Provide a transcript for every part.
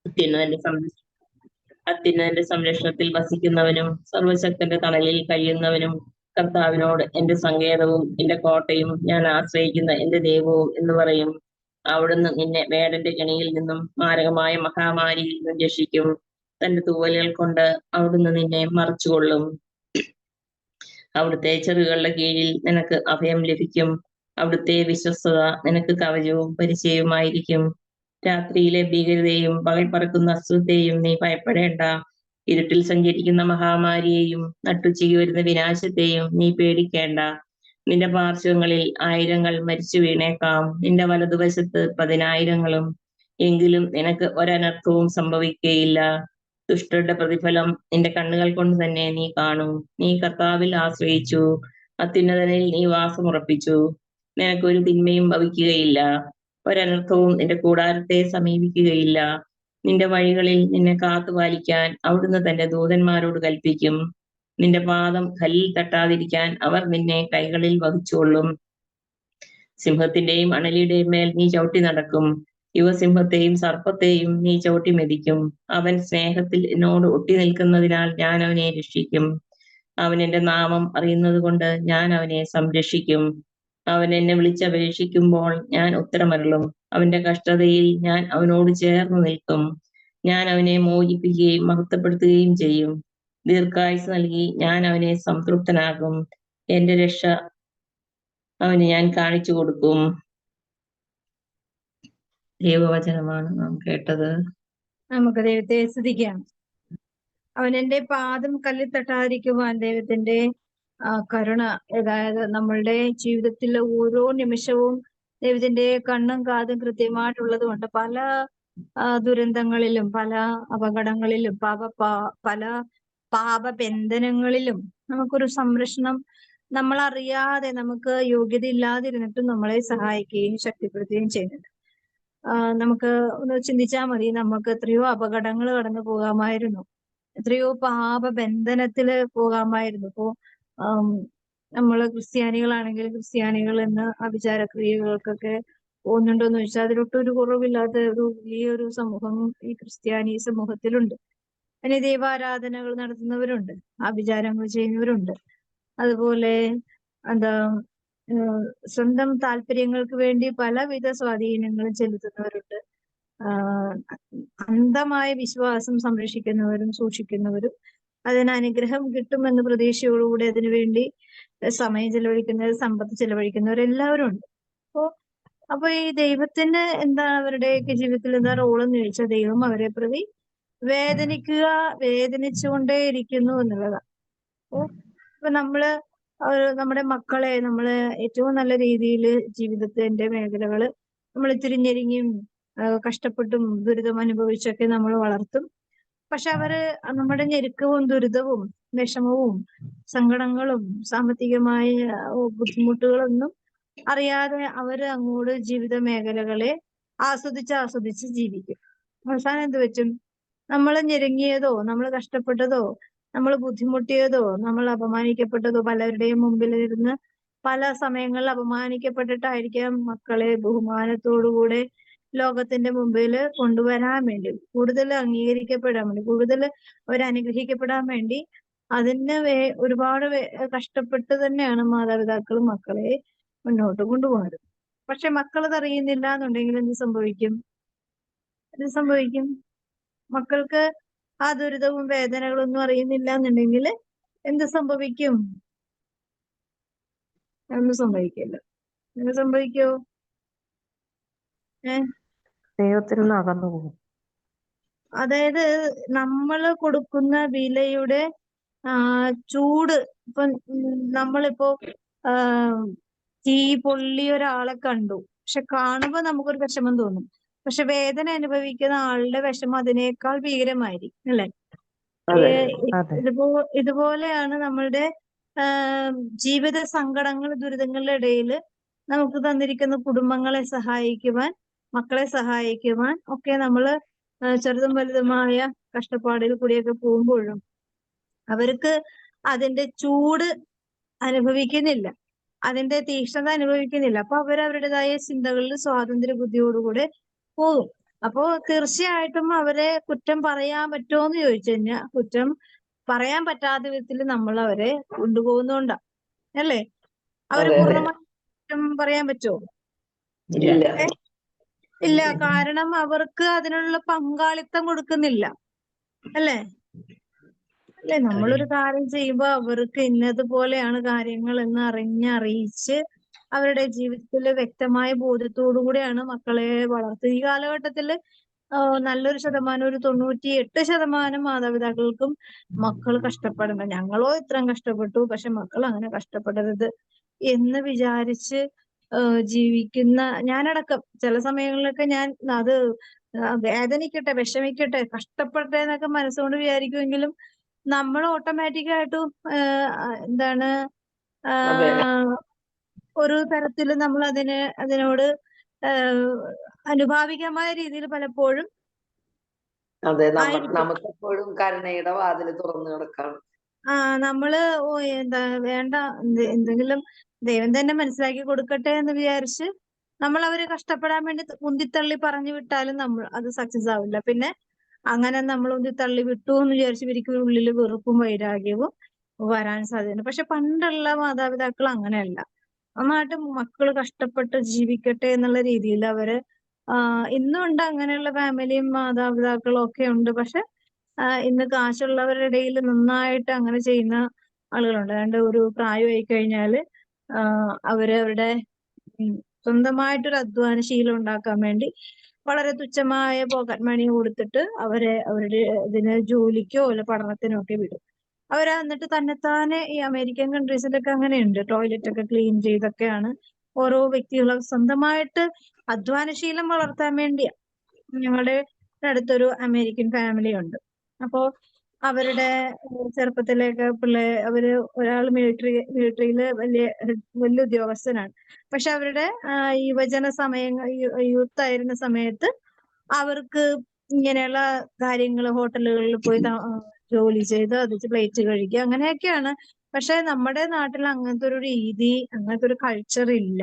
അത്യുന്നതന്റെ അത്യുന്നതന്റെ സംരക്ഷണത്തിൽ വസിക്കുന്നവനും സർവശക്തന്റെ തണലിൽ കഴിയുന്നവനും കർത്താവിനോട് എന്റെ സങ്കേതവും എന്റെ കോട്ടയും ഞാൻ ആശ്രയിക്കുന്ന എന്റെ ദൈവവും എന്ന് പറയും. അവിടുന്ന് നിന്നെ വേടന്റെ കെണിയിൽ നിന്നും മാരകമായ മഹാമാരിയിൽ നിന്നും രക്ഷിക്കും. തന്റെ തൂവലുകൾ കൊണ്ട് അവിടുന്ന് നിന്നെ മറച്ചുകൊള്ളും. അവിടുത്തെ ചെറുകളുടെ കീഴിൽ നിനക്ക് അഭയം ലഭിക്കും. അവിടുത്തെ വിശ്വസ്തത നിനക്ക് കവചവും പരിചയവുമായിരിക്കും. രാത്രിയിലെ ഭീകരതയും പകൽ പറക്കുന്ന അസുഖത്തെയും നീ ഭയപ്പെടേണ്ട. ഇരുട്ടിൽ സഞ്ചരിക്കുന്ന മഹാമാരിയെയും നട്ടുച്ചയ്ക്ക് വരുന്ന വിനാശത്തെയും നീ പേടിക്കേണ്ട. നിന്റെ പാർശ്വങ്ങളിൽ 1000 മരിച്ചു വീണേക്കാം, നിന്റെ വലതുവശത്ത് 10,000. എങ്കിലും നിനക്ക് ഒരനർത്ഥവും സംഭവിക്കുകയില്ല. ദുഷ്ടരുടെ പ്രതിഫലം നിന്റെ കണ്ണുകൾ കൊണ്ട് തന്നെ നീ കാണും. നീ കർത്താവിൽ ആശ്രയിച്ചു, അത്യുന്നതനിൽ നീ വാസമുറപ്പിച്ചു. നിനക്കൊരു തിന്മയും ഭവിക്കുകയില്ല, ഒരനർത്ഥവും നിന്റെ കൂടാരത്തെ സമീപിക്കുകയില്ല. നിന്റെ വഴികളിൽ നിന്നെ കാത്തുപാലിക്കാൻ അവിടുന്ന് തന്റെ ദൂതന്മാരോട് കൽപ്പിക്കും. നിന്റെ പാദം കല്ലിൽ തട്ടാതിരിക്കാൻ അവർ നിന്നെ കൈകളിൽ വഹിച്ചുകൊള്ളും. സിംഹത്തിന്റെയും അണലിയുടെയും മേൽ നീ ചവിട്ടി നടക്കും. യുവസിംഹത്തെയും സർപ്പത്തെയും നീ ചവിട്ടി മെതിക്കും. അവൻ സ്നേഹത്തിൽ എന്നോട് ഒട്ടി നിൽക്കുന്നതിനാൽ ഞാൻ അവനെ രക്ഷിക്കും. അവൻ എന്റെ നാമം അറിയുന്നത് കൊണ്ട് ഞാൻ അവനെ സംരക്ഷിക്കും. അവൻ എന്നെ വിളിച്ചപേക്ഷിക്കുമ്പോൾ ഞാൻ ഉത്തരമരുളും. അവന്റെ കഷ്ടതയിൽ ഞാൻ അവനോട് ചേർന്ന് നിൽക്കും. ഞാൻ അവനെ മോചിപ്പിക്കുകയും മഹത്വപ്പെടുത്തുകയും ചെയ്യും. ദീർഘായുസ് നൽകി ഞാൻ അവനെ സംതൃപ്തനാക്കും. എന്റെ രക്ഷ അവന് ഞാൻ കാണിച്ചു കൊടുക്കും. ദൈവവചനമാണ് നാം കേട്ടത്. നമുക്ക് ദൈവത്തെ സ്തുതിക്കാം. അവൻ എന്റെ പാദം കല്ലിൽ തട്ടാതിരിക്കുവാൻ ദൈവത്തിന്റെ കരുണ, അതായത് നമ്മളുടെ ജീവിതത്തിലെ ഓരോ നിമിഷവും ദൈവത്തിന്റെ കണ്ണും കാതും കൃത്യമായിട്ടുള്ളത് കൊണ്ട് പല ദുരന്തങ്ങളിലും പല അപകടങ്ങളിലും പല പാപബന്ധനങ്ങളിലും നമുക്കൊരു സംരക്ഷണം നമ്മളറിയാതെ, നമുക്ക് യോഗ്യത ഇല്ലാതിരുന്നിട്ടും നമ്മളെ സഹായിക്കുകയും ശക്തിപ്പെടുത്തുകയും ചെയ്യുന്നുണ്ട്. നമുക്ക് ഒന്ന് ചിന്തിച്ചാൽ മതി, നമുക്ക് എത്രയോ അപകടങ്ങൾ കടന്നു പോകാമായിരുന്നു, എത്രയോ പാപബന്ധനത്തില് പോകാമായിരുന്നു. ഇപ്പോ നമ്മള് ക്രിസ്ത്യാനികളാണെങ്കിൽ ക്രിസ്ത്യാനികൾ എന്ന അഭിചാരക്രിയകൾക്കൊക്കെ പോകുന്നുണ്ടോന്ന് ചോദിച്ചാൽ അതിലൊട്ടൊരു കുറവില്ലാത്ത ഒരു വലിയൊരു സമൂഹം ഈ ക്രിസ്ത്യാനി സമൂഹത്തിലുണ്ട്. അതിന് ദൈവാരാധനകൾ നടത്തുന്നവരുണ്ട്, ആഭിചാരങ്ങൾ ചെയ്യുന്നവരുണ്ട്. അതുപോലെ സ്വന്തം താല്പര്യങ്ങൾക്ക് വേണ്ടി പലവിധ സ്വാധീനങ്ങളും ചെലുത്തുന്നവരുണ്ട്. അന്ധമായ വിശ്വാസം സംരക്ഷിക്കുന്നവരും സൂക്ഷിക്കുന്നവരും, അതിന് അനുഗ്രഹം കിട്ടുമെന്ന പ്രതീക്ഷയോടുകൂടി അതിനുവേണ്ടി സമയം ചെലവഴിക്കുന്നവർ, സമ്പത്ത് ചെലവഴിക്കുന്നവരെല്ലാവരും ഉണ്ട്. അപ്പൊ ഈ ദൈവത്തിന് എന്താണ് അവരുടെയൊക്കെ ജീവിതത്തിൽ എന്താ റോളെന്ന് ചോദിച്ചാൽ, ദൈവം അവരെ പ്രതി വേദനിച്ചുകൊണ്ടേ ഇരിക്കുന്നു എന്നുള്ളതാണ്. ഇപ്പൊ നമ്മുടെ മക്കളെ നമ്മള് ഏറ്റവും നല്ല രീതിയിൽ ജീവിതത്തിന്റെ മേഖലകള് നമ്മൾ തിരിഞ്ഞെരിഞ്ഞും കഷ്ടപ്പെട്ടും ദുരിതം അനുഭവിച്ചൊക്കെ നമ്മൾ വളർത്തും. പക്ഷെ അവര് നമ്മുടെ ഞെരുക്കവും ദുരിതവും വിഷമവും സങ്കടങ്ങളും സാമ്പത്തികമായ ബുദ്ധിമുട്ടുകളൊന്നും അറിയാതെ അവര് അങ്ങോട്ട് ജീവിത മേഖലകളെ ആസ്വദിച്ച് ജീവിക്കും. അവസാനം എന്ത് വെച്ചും നമ്മൾ ഞെരുങ്ങിയതോ, നമ്മൾ കഷ്ടപ്പെട്ടതോ, നമ്മൾ ബുദ്ധിമുട്ടിയതോ, നമ്മൾ അപമാനിക്കപ്പെട്ടതോ, പലരുടെയും മുമ്പിൽ ഇരുന്ന് പല സമയങ്ങളിൽ അപമാനിക്കപ്പെട്ടിട്ടായിരിക്കാം മക്കളെ ബഹുമാനത്തോടുകൂടെ ലോകത്തിന്റെ മുമ്പിൽ കൊണ്ടുവരാൻ വേണ്ടി, കൂടുതൽ അംഗീകരിക്കപ്പെടാൻ വേണ്ടി, കൂടുതൽ അവരനുഗ്രഹിക്കപ്പെടാൻ വേണ്ടി അതിന് ഒരുപാട് കഷ്ടപ്പെട്ട് തന്നെയാണ് മാതാപിതാക്കളും മക്കളെ മുന്നോട്ട് കൊണ്ടുപോകുന്നത്. പക്ഷെ മക്കളത് അറിയുന്നില്ല എന്നുണ്ടെങ്കിൽ എന്ത് സംഭവിക്കും? മക്കൾക്ക് ആ ദുരിതവും വേദനകളൊന്നും അറിയുന്നില്ല എന്നുണ്ടെങ്കിൽ എന്ത് സംഭവിക്കും? ഒന്നും സംഭവിക്കില്ല. എന്ത് സംഭവിക്കോ? ദൈവത്തിൽ നിന്ന് അകന്നു പോകും. അതായത് നമ്മൾ കൊടുക്കുന്ന വിലയുടെ ചൂട്, ഇപ്പൊ നമ്മളിപ്പോ തീ പൊള്ളിയ ഒരാളെ കണ്ടു, പക്ഷെ കാണുമ്പോ നമുക്കൊരു വിഷമം തോന്നും. പക്ഷെ വേദന അനുഭവിക്കുന്ന ആളുടെ വിഷമം അതിനേക്കാൾ ഭീകരമായിരിക്കും, അല്ലെ? ഇതുപോലെയാണ് നമ്മളുടെ ജീവിത സങ്കടങ്ങൾ, ദുരിതങ്ങളുടെ ഇടയിൽ നമുക്ക് തന്നിരിക്കുന്ന കുടുംബങ്ങളെ സഹായിക്കുവാൻ, മക്കളെ സഹായിക്കുവാൻ ഒക്കെ നമ്മള് ചെറുതും വലുതുമായ കഷ്ടപ്പാടിൽ കൂടിയൊക്കെ പോകുമ്പോഴും അവർക്ക് അതിന്റെ ചൂട് അനുഭവിക്കുന്നില്ല, അതിന്റെ തീക്ഷ്ണത അനുഭവിക്കുന്നില്ല. അപ്പൊ അവരവരുടേതായ ചിന്തകളിൽ സ്വാതന്ത്ര്യ ബുദ്ധിയോടുകൂടെ പോകും. അപ്പോ തീർച്ചയായിട്ടും അവരെ കുറ്റം പറയാൻ പറ്റുമോ എന്ന് ചോദിച്ചു കഴിഞ്ഞാൽ കുറ്റം പറയാൻ പറ്റാത്ത വിധത്തിൽ നമ്മൾ അവരെ കൊണ്ടുപോകുന്നോണ്ടാ, അല്ലേ? അവരെ അതെ അതെ പൂർണ്ണമായി കുറ്റം പറയാൻ പറ്റുമോ? ഇല്ല. ഇല്ല. ഏ? ഇല്ല, കാരണം അവർക്ക് അതിനുള്ള പങ്കാളിത്തം കൊടുക്കുന്നില്ല, അല്ലേ? അല്ലെ, നമ്മളൊരു കാര്യം ചെയ്യുമ്പോ അവർക്ക് ഇന്നതുപോലെയാണ് കാര്യങ്ങൾ എന്ന് അറിയിച്ച് അവരുടെ ജീവിതത്തിൽ വ്യക്തമായ ബോധ്യത്തോടു കൂടിയാണ് മക്കളെ വളർത്തുക. ഈ കാലഘട്ടത്തില് നല്ലൊരു ശതമാനം, ഒരു 98% മാതാപിതാക്കൾക്കും മക്കൾ കഷ്ടപ്പെടണം. ഞങ്ങളോ ഇത്രയും കഷ്ടപ്പെട്ടു, പക്ഷെ മക്കൾ അങ്ങനെ കഷ്ടപ്പെടരുത് എന്ന് വിചാരിച്ച് ജീവിക്കുന്ന ഞാനടക്കം ചില സമയങ്ങളിലൊക്കെ ഞാൻ അത് വേദനിക്കട്ടെ, വിഷമിക്കട്ടെ, കഷ്ടപ്പെടട്ടെ എന്നൊക്കെ മനസ്സുകൊണ്ട് വിചാരിക്കുമെങ്കിലും നമ്മൾ ഓട്ടോമാറ്റിക്കായിട്ടും എന്താണ് അതെ ഒരു തരത്തിൽ നമ്മൾ അതിനോട് അനുഭാവികമായ രീതിയിൽ പലപ്പോഴും അതെ ആയിരിക്കും. നമുക്കെപ്പോഴും കരുണയുടെ വാതില് തുറന്നു കിടക്കാണ്. നമ്മള് എന്താ വേണ്ട, എന്തെങ്കിലും ദൈവം തന്നെ മനസ്സിലാക്കി കൊടുക്കട്ടെ എന്ന് വിചാരിച്ച് നമ്മൾ അവരെ കഷ്ടപ്പെടാൻ വേണ്ടി ഉന്തിത്തള്ളി പറഞ്ഞു വിട്ടാലും നമ്മൾ അത് സക്സസ് ആവില്ല. പിന്നെ അങ്ങനെ നമ്മൾ ഉന്തിത്തള്ളി വിട്ടു എന്ന് വിചാരിച്ച് ഇവർക്ക് ഉള്ളിൽ വെറുപ്പും വൈരാഗ്യവും വരാൻ സാധ്യതയുണ്ട്. പക്ഷെ പണ്ടുള്ള മാതാപിതാക്കൾ അങ്ങനെയല്ല. നന്നായിട്ട് മക്കൾ കഷ്ടപ്പെട്ട് ജീവിക്കട്ടെ എന്നുള്ള രീതിയിൽ അവര് ഇന്നും ഉണ്ട് അങ്ങനെയുള്ള ഫാമിലിയും മാതാപിതാക്കളും ഒക്കെ ഉണ്ട്. പക്ഷെ ഇന്ന് കാശുള്ളവരുടെ ഇടയിൽ നന്നായിട്ട് അങ്ങനെ ചെയ്യുന്ന ആളുകളുണ്ട്. അതുകൊണ്ട് ഒരു പ്രായമായി കഴിഞ്ഞാല് അവരുടെ സ്വന്തമായിട്ടൊരു അധ്വാന ശീലം ഉണ്ടാക്കാൻ വേണ്ടി വളരെ തുച്ഛമായ പോക്കറ്റ് മണി കൊടുത്തിട്ട് അവരുടെ ഇതിന് ജോലിക്കോ അല്ല പഠനത്തിനോ ഒക്കെ വിടും. അവര് എന്നിട്ട് തന്നെത്താനെ ഈ അമേരിക്കൻ കൺട്രീസിലൊക്കെ അങ്ങനെയുണ്ട്. ടോയ്ലറ്റ് ഒക്കെ ക്ലീൻ ചെയ്തൊക്കെയാണ് ഓരോ വ്യക്തികളും സ്വന്തമായിട്ട് അധ്വാനശീലം വളർത്താൻ വേണ്ടിയാ. ഞങ്ങളുടെ അടുത്തൊരു അമേരിക്കൻ ഫാമിലി ഉണ്ട്. അപ്പോ അവരുടെ ചെറുപ്പത്തിലേക്ക് അവര് ഒരാൾ മിലിറ്ററിയില് വലിയ ഉദ്യോഗസ്ഥനാണ്. പക്ഷെ അവരുടെ യുവജന യൂത്ത് ആയിരുന്ന സമയത്ത് അവർക്ക് ഇങ്ങനെയുള്ള കാര്യങ്ങൾ ഹോട്ടലുകളിൽ പോയി ജോലി ചെയ്ത് അത് പ്ലേറ്റ് കഴുകുക അങ്ങനെയൊക്കെയാണ്. പക്ഷെ നമ്മുടെ നാട്ടിൽ അങ്ങനത്തെ ഒരു രീതി, അങ്ങനത്തെ ഒരു കൾച്ചർ ഇല്ല.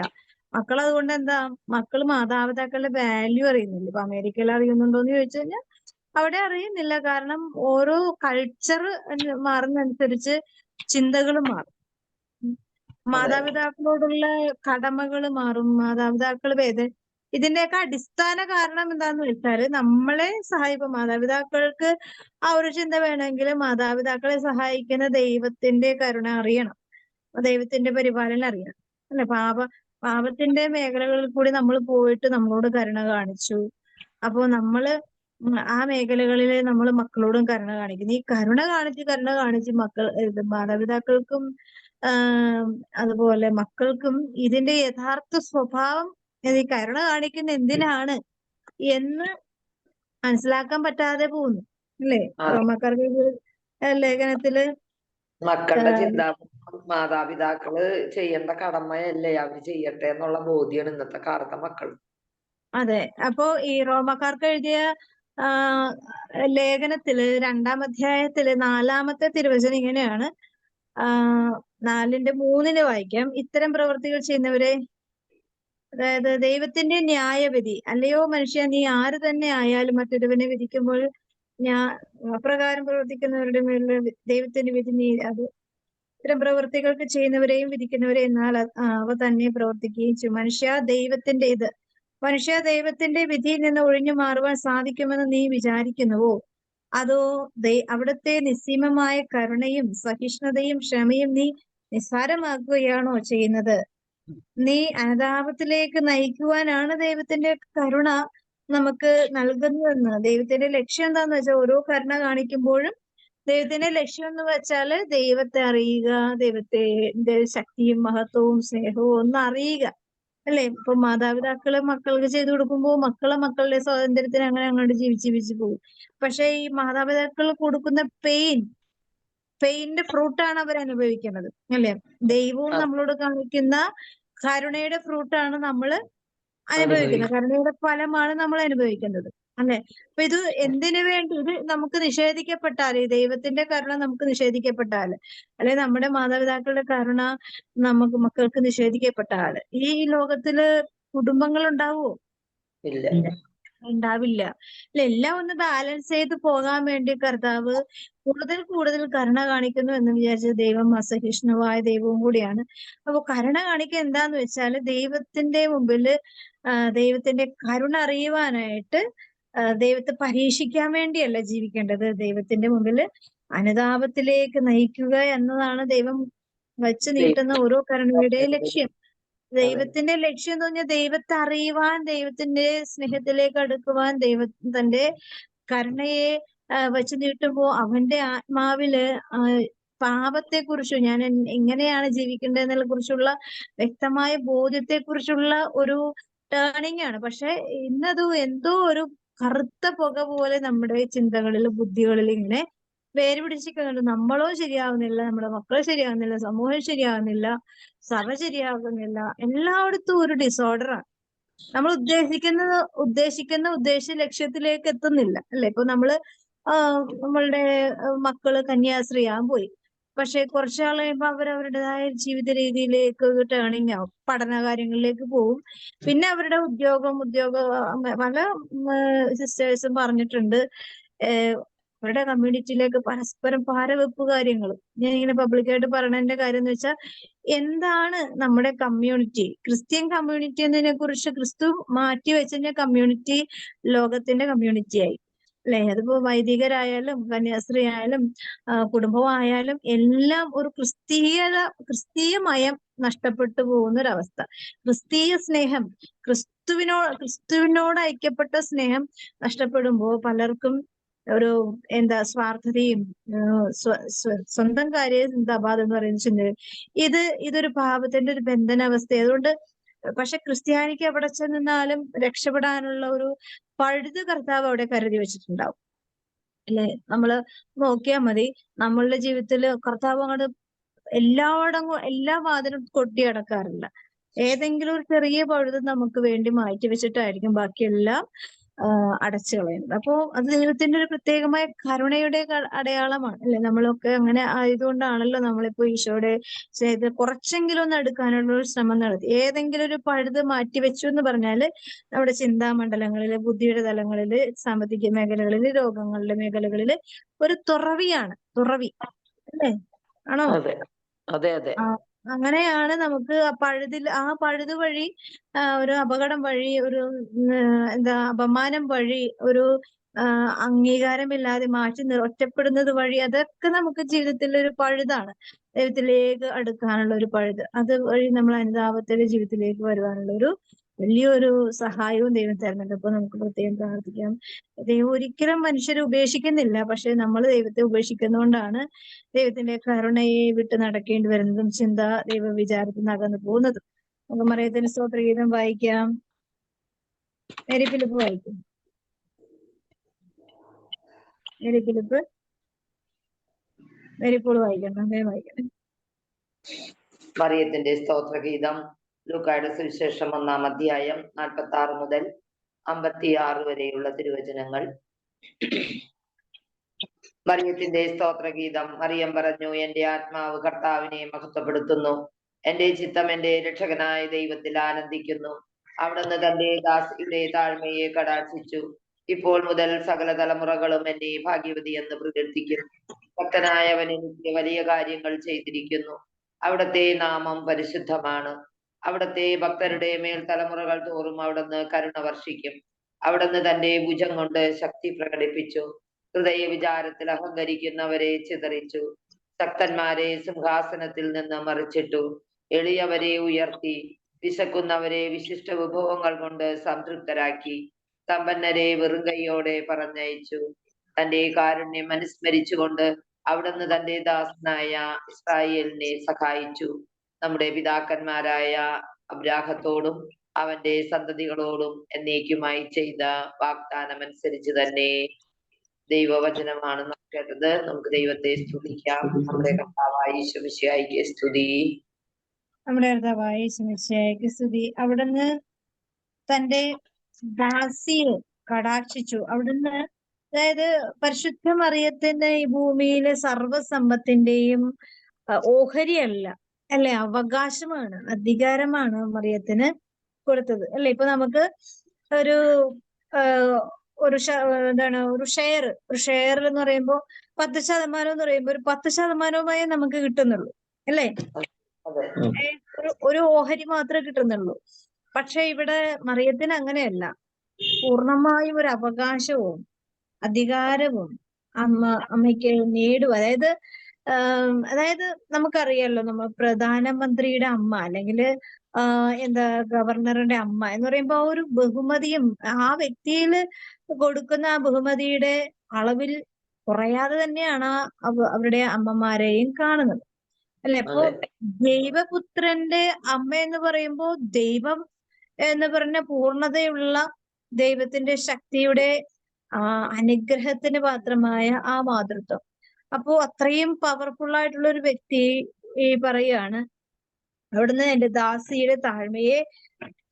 മക്കൾ അതുകൊണ്ട് എന്താ, മക്കൾ മാതാപിതാക്കളുടെ വാല്യൂ അറിയുന്നില്ല. ഇപ്പൊ അമേരിക്കയിൽ അറിയുന്നുണ്ടോന്ന് ചോദിച്ചു കഴിഞ്ഞാൽ അവിടെ അറിയുന്നില്ല. കാരണം ഓരോ കൾച്ചർ മാറുന്നതനുസരിച്ച് ചിന്തകൾ മാറും. മാതാപിതാക്കളോടുള്ള കടമകൾ മാറും. മാതാപിതാക്കൾ ഇതിന്റെയൊക്കെ അടിസ്ഥാന കാരണം എന്താന്ന് വെച്ചാല് നമ്മളെ സഹായിക്കും. മാതാപിതാക്കൾക്ക് ആ ഒരു ചിന്ത വേണമെങ്കിൽ മാതാപിതാക്കളെ സഹായിക്കുന്ന ദൈവത്തിന്റെ കരുണ അറിയണം, ദൈവത്തിന്റെ പരിപാലനം അറിയണം, അല്ലെ? പാപത്തിന്റെ മേഖലകളിൽ കൂടി നമ്മൾ പോയിട്ട് നമ്മളോട് കരുണ കാണിച്ചു. അപ്പോ നമ്മള് ആ മേഖലകളിൽ നമ്മൾ മക്കളോടും കരുണ കാണിക്കുന്നു. ഈ കരുണ കാണിച്ച് മാതാപിതാക്കൾക്കും അതുപോലെ മക്കൾക്കും ഇതിന്റെ യഥാർത്ഥ സ്വഭാവം, ഈ കരുണ കാണിക്കുന്ന എന്തിനാണ് എന്ന് മനസ്സിലാക്കാൻ പറ്റാതെ പോകുന്നു, അല്ലേ? റോമാക്കാർക്ക് ലേഖനത്തില് മക്കളുടെ ചിന്ത മാതാപിതാക്കള് ചെയ്യേണ്ട കടമയല്ലേ അവര് ചെയ്യട്ടെ എന്നുള്ള ബോധ്യമാണ് ഇന്നത്തെ കാലത്തെ മക്കൾ. അതെ. അപ്പോ ഈ റോമാക്കാർക്ക് എഴുതിയ ലേഖനത്തില് 2-ാം അധ്യായത്തില് 4-ാമത്തെ തിരുവചനം ഇങ്ങനെയാണ്. 4:3 വായിക്കാം. ഇത്തരം പ്രവൃത്തികൾ ചെയ്യുന്നവരെ, അതായത് ദൈവത്തിന്റെ ന്യായവിധി, അല്ലയോ മനുഷ്യ, നീ ആര് തന്നെ ആയാലും മറ്റൊരുവനെ വിധിക്കുമ്പോൾ അപ്രകാരം പ്രവർത്തിക്കുന്നവരുടെ മേലുള്ള ദൈവത്തിന്റെ വിധി അത് ഇത്തരം പ്രവൃത്തികൾക്ക് ചെയ്യുന്നവരെയും വിധിക്കുന്നവരെ എന്നാൽ അവ തന്നെ പ്രവർത്തിക്കുകയും ചെയ്യും. മനുഷ്യ ദൈവത്തിന്റെ വിധിയിൽ നിന്ന് ഒഴിഞ്ഞു മാറുവാൻ സാധിക്കുമെന്ന് നീ വിചാരിക്കുന്നുവോ? അതോ അവിടുത്തെ നിസ്സീമമായ കരുണയും സഹിഷ്ണുതയും ക്ഷമയും നീ നിസ്സാരമാക്കുകയാണോ ചെയ്യുന്നത്? നീ അനുതാപത്തിലേക്ക് നയിക്കുവാനാണ് ദൈവത്തിന്റെ കരുണ നമുക്ക് നൽകുന്നതെന്ന്. ദൈവത്തിന്റെ ലക്ഷ്യം എന്താന്ന് വെച്ചാൽ ഓരോ കരുണ കാണിക്കുമ്പോഴും ദൈവത്തിന്റെ ലക്ഷ്യം എന്ന് വെച്ചാല് ദൈവത്തെ അറിയുക, ദൈവത്തിന്റെ ശക്തിയും മഹത്വവും സ്നേഹവും ഒന്ന് അറിയുക, അല്ലെ? ഇപ്പൊ മാതാപിതാക്കള് മക്കൾക്ക് ചെയ്തു കൊടുക്കുമ്പോൾ മക്കളുടെ സ്വാതന്ത്ര്യത്തിന് അങ്ങനെ അങ്ങോട്ട് ജീവിച്ചു പോകും. പക്ഷെ ഈ മാതാപിതാക്കൾ കൊടുക്കുന്ന പെയിന്റെ ഫ്രൂട്ടാണ് അവർ അനുഭവിക്കുന്നത്, അല്ലെ? ദൈവവും നമ്മളോട് കാണിക്കുന്ന കരുണയുടെ ഫ്രൂട്ടാണ് നമ്മൾ അനുഭവിക്കുന്നത്. കരുണയുടെ ഫലമാണ് നമ്മൾ അനുഭവിക്കുന്നത്, അല്ലെ? അപ്പൊ ഇത് എന്തിനു വേണ്ടി, ഇത് നമുക്ക് നിഷേധിക്കപ്പെട്ടാല്, ദൈവത്തിന്റെ കരുണ നമുക്ക് നിഷേധിക്കപ്പെട്ടാല്, അല്ലെ നമ്മുടെ മാതാപിതാക്കളുടെ കരുണ നമുക്ക് മക്കൾക്ക് നിഷേധിക്കപ്പെട്ടാല് ഈ ലോകത്തില് കുടുംബങ്ങൾ ഉണ്ടാവുമോ? ഇല്ല. ഉണ്ടാവില്ല. അല്ല, എല്ലാം ഒന്ന് ബാലൻസ് ചെയ്ത് പോകാൻ വേണ്ടി കർത്താവ് കൂടുതൽ കൂടുതൽ കരുണ കാണിക്കുന്നു എന്ന് വിചാരിച്ച ദൈവം അസഹിഷ്ണുവായ ദൈവവും കൂടിയാണ്. അപ്പൊ കരുണ കാണിക്കുക എന്താന്ന് വെച്ചാല് ദൈവത്തിന്റെ മുമ്പില് ദൈവത്തിന്റെ കരുണ അറിയുവാനായിട്ട് ദൈവത്തെ പരീക്ഷിക്കാൻ വേണ്ടിയല്ല ജീവിക്കേണ്ടത്. ദൈവത്തിന്റെ മുമ്പില് അനുതാപത്തിലേക്ക് നയിക്കുക എന്നതാണ് ദൈവം വച്ചു നീട്ടുന്ന ഓരോ കരുണയുടെയും ലക്ഷ്യം. ദൈവത്തിന്റെ ലക്ഷ്യം എന്ന് പറഞ്ഞാൽ ദൈവത്തെ അറിയുവാൻ, ദൈവത്തിന്റെ സ്നേഹത്തിലേക്ക് അടുക്കുവാൻ, ദൈവം തന്റെ കരുണയെ വച്ചു നീട്ടുമ്പോ അവന്റെ ആത്മാവില് പാപത്തെക്കുറിച്ചും ഞാൻ എങ്ങനെയാണ് ജീവിക്കേണ്ടതിനെ കുറിച്ചുള്ള വ്യക്തമായ ബോധ്യത്തെക്കുറിച്ചുള്ള ഒരു ടേണിംഗ് ആണ്. പക്ഷെ ഇന്നത് എന്തോ ഒരു കറുത്ത പുക പോലെ നമ്മുടെ ചിന്തകളിൽ, ബുദ്ധികളിൽ ഇങ്ങനെ വേര് പിടിച്ചിരിക്കുന്നുണ്ട്. നമ്മളോ ശരിയാവുന്നില്ല, നമ്മുടെ മക്കൾ ശരിയാവുന്നില്ല, സമൂഹം ശരിയാവുന്നില്ല, സഭ ശരിയാകുന്നില്ല, എല്ലായിടത്തും ഒരു ഡിസോർഡറാണ്. നമ്മൾ ഉദ്ദേശിക്കുന്ന ഉദ്ദേശ ലക്ഷ്യത്തിലേക്ക് എത്തുന്നില്ല, അല്ലെ? ഇപ്പൊ നമ്മളുടെ മക്കള് കന്യാസ്ത്രീയാകാൻ പോയി, പക്ഷെ കുറച്ചാൾ കഴിയുമ്പോ അവരവരുടേതായ ജീവിത രീതിയിലേക്ക് ടേണിങ് ആവും, പഠന കാര്യങ്ങളിലേക്ക് പോവും. പിന്നെ അവരുടെ പല സിസ്റ്റേഴ്സും പറഞ്ഞിട്ടുണ്ട്, അവരുടെ കമ്മ്യൂണിറ്റിയിലേക്ക് പരസ്പരം പാരവെപ്പ് കാര്യങ്ങൾ. ഞാൻ ഇങ്ങനെ പബ്ലിക്കായിട്ട് പറയണതിന്റെ കാര്യം എന്ന് വെച്ചാൽ, എന്താണ് നമ്മുടെ കമ്മ്യൂണിറ്റി, ക്രിസ്ത്യൻ കമ്മ്യൂണിറ്റി എന്നതിനെ കുറിച്ച് ക്രിസ്തു മാറ്റി വെച്ച കമ്മ്യൂണിറ്റി ലോകത്തിന്റെ കമ്മ്യൂണിറ്റി ആയി, അല്ലെ? അതിപ്പോ വൈദികരായാലും കന്യാസ്ത്രീ ആയാലും കുടുംബമായാലും എല്ലാം ഒരു ക്രിസ്തീയമയം നഷ്ടപ്പെട്ടു പോകുന്ന ഒരവസ്ഥ. ക്രിസ്തീയ സ്നേഹം, ക്രിസ്തുവിനോട് ഐക്യപ്പെട്ട സ്നേഹം നഷ്ടപ്പെടുമ്പോൾ പലർക്കും ഒരു സ്വാർത്ഥതയും സ്വന്തം കാര്യ ചിന്താബാധ എന്ന് പറയുന്ന ചിന്ത, ഇതൊരു പാപത്തിന്റെ ഒരു ബന്ധനാവസ്ഥ. അതുകൊണ്ട് പക്ഷെ ക്രിസ്ത്യാനിക്ക് എവിടെ ചെന്നാലും രക്ഷപ്പെടാനുള്ള ഒരു പഴുത് കർത്താവ് അവിടെ കരുതി വെച്ചിട്ടുണ്ടാവും, അല്ലെ? നമ്മള് നോക്കിയാൽ മതി, നമ്മളുടെ ജീവിതത്തില് കർത്താവ് അങ്ങോട്ട് എല്ലാ വാതിലും കൊട്ടിയടക്കാറില്ല. ഏതെങ്കിലും ഒരു ചെറിയ പഴുത് നമുക്ക് വേണ്ടി മാറ്റി വെച്ചിട്ടായിരിക്കും ബാക്കിയെല്ലാം അടച്ചു കളയുന്നത്. അപ്പോ അത് ദൈവത്തിന്റെ ഒരു പ്രത്യേകമായ കരുണയുടെ അടയാളമാണ്, അല്ലെ? നമ്മളൊക്കെ അങ്ങനെ ആയതുകൊണ്ടാണല്ലോ നമ്മളിപ്പോ ഈശോയുടെ സ്നേഹത്തിൽ കുറച്ചെങ്കിലും ഒന്ന് അടുക്കാനുള്ള ഒരു ശ്രമം നടത്തി. ഏതെങ്കിലും ഒരു പഴുത് മാറ്റിവെച്ചു എന്ന് പറഞ്ഞാല് നമ്മുടെ ചിന്താമണ്ഡലങ്ങളില്, ബുദ്ധിയുടെ തലങ്ങളില്, സാമ്പത്തിക മേഖലകളില്, രോഗങ്ങളുടെ മേഖലകളില് ഒരു തുറവി, അല്ലേ? ആണോ? അതെ അതെ അതെ അങ്ങനെയാണ് നമുക്ക് ആ പഴുത് വഴി, ഒരു അപകടം വഴി, ഒരു അപമാനം വഴി, ഒരു അംഗീകാരമില്ലാതെ ഒറ്റപ്പെടുന്നത് വഴി, അതൊക്കെ നമുക്ക് ജീവിതത്തിൽ ഒരു പഴുതാണ്. ദൈവത്തിലേക്ക് അടുക്കാനുള്ള ഒരു പഴുത്, അത് വഴി നമ്മൾ അനുതാപത്തിന്റെ ജീവിതത്തിലേക്ക് വരുവാനുള്ള ഒരു വലിയൊരു സഹായവും ദൈവം തരുന്നുണ്ട്. അപ്പൊ നമുക്ക് പ്രത്യേകം പ്രാർത്ഥിക്കാം. ദൈവം ഒരിക്കലും മനുഷ്യരെ ഉപേക്ഷിക്കുന്നില്ല, പക്ഷെ നമ്മൾ ദൈവത്തെ ഉപേക്ഷിക്കുന്നതുകൊണ്ടാണ് ദൈവത്തിന്റെ കരുണയെ വിട്ട് നടക്കേണ്ടി വരുന്നതും ദൈവ വിചാരത്തിൽ നിന്ന് അകന്നു പോകുന്നതും. നമുക്ക് മറിയത്തിന് സ്തോത്രഗീതം വായിക്കാം. മേരി ഫിലിപ്പ് വായിക്കും. മേരിപ്പോൾ വായിക്കണം, വായിക്കണം. മറിയത്തിന്റെ സ്തോത്രഗീതം. ലൂക്കായുടെ സുവിശേഷം 1-ാം അധ്യായം 46 മുതൽ 56 വരെയുള്ള തിരുവചനങ്ങൾ. മറിയത്തിന്റെ സ്തോത്രഗീതം. മറിയം പറഞ്ഞു, എന്റെ ആത്മാവ് കർത്താവിനെ മഹത്വപ്പെടുത്തുന്നു, എന്റെ ചിത്തം എന്റെ രക്ഷകനായ ദൈവത്തിൽ ആനന്ദിക്കുന്നു. അവിടുന്ന് തന്റെ ദാസിയുടെ താഴ്മയെ കടാക്ഷിച്ചു. ഇപ്പോൾ മുതൽ സകല തലമുറകളും എന്നെ ഭാഗ്യവതി എന്ന് പ്രകീർത്തിക്കും. ഭക്തനായവൻ എനിക്ക് വലിയ കാര്യങ്ങൾ ചെയ്തിരിക്കുന്നു. അവിടുത്തെ നാമം പരിശുദ്ധമാണ്. അവിടുത്തെ ഭക്തരുടെ മേൽ തലമുറകൾ തോറും അവിടുന്ന് കരുണ വർഷിക്കും. അവിടുന്ന് തന്റെ ഭുജം കൊണ്ട് ശക്തി പ്രകടിപ്പിച്ചു. ഹൃദയ വിചാരത്തിൽ അഹങ്കരിക്കുന്നവരെ ചിതറിച്ചു. ശക്തന്മാരെ സിംഹാസനത്തിൽ നിന്ന് മറിച്ചിട്ടു. എളിയവരെ ഉയർത്തി. വിശക്കുന്നവരെ വിശിഷ്ട വിഭവങ്ങൾ കൊണ്ട് സംതൃപ്തരാക്കി. സമ്പന്നരെ വെറും കൈയോടെ പറഞ്ഞയച്ചു. തന്റെ കാരുണ്യം അനുസ്മരിച്ചുകൊണ്ട് അവിടുന്ന് തന്റെ ദാസനായ ഇസ്രായേലിനെ സഹായിച്ചു. നമ്മുടെ പിതാക്കന്മാരായ അബ്രാഹത്തോടും അവന്റെ സന്തതികളോടും എന്നേക്കുമായി ചെയ്ത വാഗ്ദാനം അനുസരിച്ച് തന്നെ. ദൈവവചനമാണ് നാം കേട്ടത്. നമുക്ക് ദൈവത്തെ സ്തുതിക്കാം. നമ്മുടെ കർത്താവായ യേശു മിശിഹായ്ക്ക് സ്തുതി. നമ്മുടെ കർത്താവായ യേശു മിശിഹായ്ക്ക് സ്തുതി. അവിടുന്ന് തന്റെ ദാസിയെ കടാക്ഷിച്ചു. അവിടുന്ന്, അതായത് പരിശുദ്ധ മറിയത്തിന്റെ ഈ ഭൂമിയിലെ സർവസമ്പത്തിന്റെയും ഓഹരിയല്ല, അല്ലെ? അവകാശമാണ്, അധികാരമാണ് മറിയത്തിന് കൊടുത്തത്, അല്ലെ? ഇപ്പൊ നമുക്ക് ഒരു ഒരു എന്താണ് ഒരു ഷെയർ എന്ന് പറയുമ്പോൾ 10% എന്ന് പറയുമ്പോൾ ഒരു 10% നമുക്ക് കിട്ടുന്നുള്ളൂ അല്ലേ? അതെ. ഒരു ഓഹരി മാത്രമേ കിട്ടുന്നുള്ളൂ. പക്ഷെ ഇവിടെ മറിയത്തിന് അങ്ങനെയല്ല. പൂർണ്ണമായും ഒരു അവകാശവും അധികാരവും അമ്മയ്ക്ക് നേടും. അതായത് നമുക്കറിയാലോ, നമ്മൾ പ്രധാനമന്ത്രിയുടെ അമ്മ അല്ലെങ്കിൽ എന്താ ഗവർണറുടെ അമ്മ എന്ന് പറയുമ്പോൾ ആ ഒരു ബഹുമതിയും ആ വ്യക്തിയിൽ കൊടുക്കുന്ന ആ ബഹുമതിയുടെ അളവിൽ കുറയാതെ തന്നെയാണ് അവരുടെ അമ്മമാരെയും കാണുന്നത് അല്ലെ? അപ്പോ ദൈവപുത്രന്റെ അമ്മ എന്ന് പറയുമ്പോൾ ദൈവം എന്ന് പറഞ്ഞ പൂർണ്ണതയുള്ള ദൈവത്തിന്റെ ശക്തിയുടെ അനുഗ്രഹത്തിന് പാത്രമായ ആ മാതൃത്വം. അപ്പോ അത്രയും പവർഫുൾ ആയിട്ടുള്ള ഒരു വ്യക്തി പറയാണ്, അവിടുന്ന് എന്റെ ദാസിയുടെ താഴ്മയെ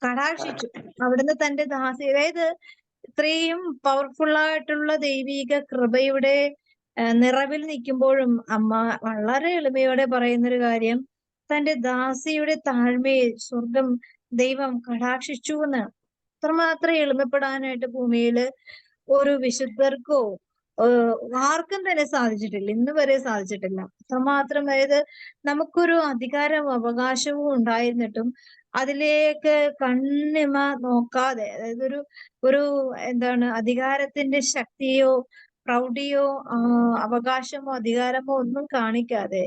കടാക്ഷിച്ചു. അവിടുന്ന് തന്റെ അതായത് ഇത്രയും പവർഫുൾ ആയിട്ടുള്ള ദൈവിക കൃപയുടെ നിറവിൽ നിൽക്കുമ്പോഴും അമ്മ വളരെ എളിമയോടെ പറയുന്നൊരു കാര്യം, തന്റെ ദാസിയുടെ താഴ്മയെ സ്വർഗം ദൈവം കടാക്ഷിച്ചു എന്നാണ്. അത്രമാത്രം എളിമപ്പെടാനായിട്ട് ഭൂമിയിൽ ഒരു വിശുദ്ധർക്കോ ആർക്കും തന്നെ സാധിച്ചിട്ടില്ല, ഇന്ന് വരെ സാധിച്ചിട്ടില്ല. അത്രമാത്രം, അതായത് നമുക്കൊരു അധികാരവും അവകാശവും ഉണ്ടായിരുന്നിട്ടും അതിലേക്ക് കണ്ണിമ നോക്കാതെ, അതായത് ഒരു എന്താണ് അധികാരത്തിന്റെ ശക്തിയോ പ്രൗഢിയോ അവകാശമോ അധികാരമോ ഒന്നും കാണിക്കാതെ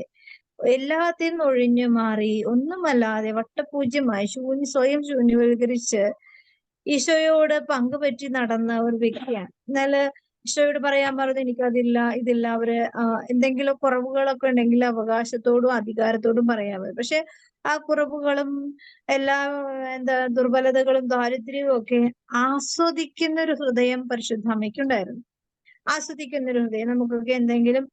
എല്ലാത്തിൽ നിന്ന് ഒഴിഞ്ഞു മാറി ഒന്നുമല്ലാതെ വട്ടപൂജ്യമായി സ്വയം ശൂന്യവൽക്കരിച്ച് ഈശോയോട് പങ്കുപറ്റി നടന്ന ഒരു വ്യക്തിയാണ്. എന്നാൽ ഈശോയോട് പറയാൻ പറഞ്ഞത് എനിക്കതില്ല ഇതില്ല, അവര് എന്തെങ്കിലും കുറവുകളൊക്കെ ഉണ്ടെങ്കിൽ അവകാശത്തോടും അധികാരത്തോടും പറയാൻ. പക്ഷെ ആ കുറവുകളും എല്ലാ ദുർബലതകളും ദാരിദ്ര്യവും ഒക്കെ ആസ്വദിക്കുന്ന ഒരു ഹൃദയം പരിശുദ്ധ അമ്മയ്ക്കുണ്ടായിരുന്നു. ആസ്വദിക്കുന്ന ഒരു ഹൃദയം. നമുക്കൊക്കെ എന്തെങ്കിലും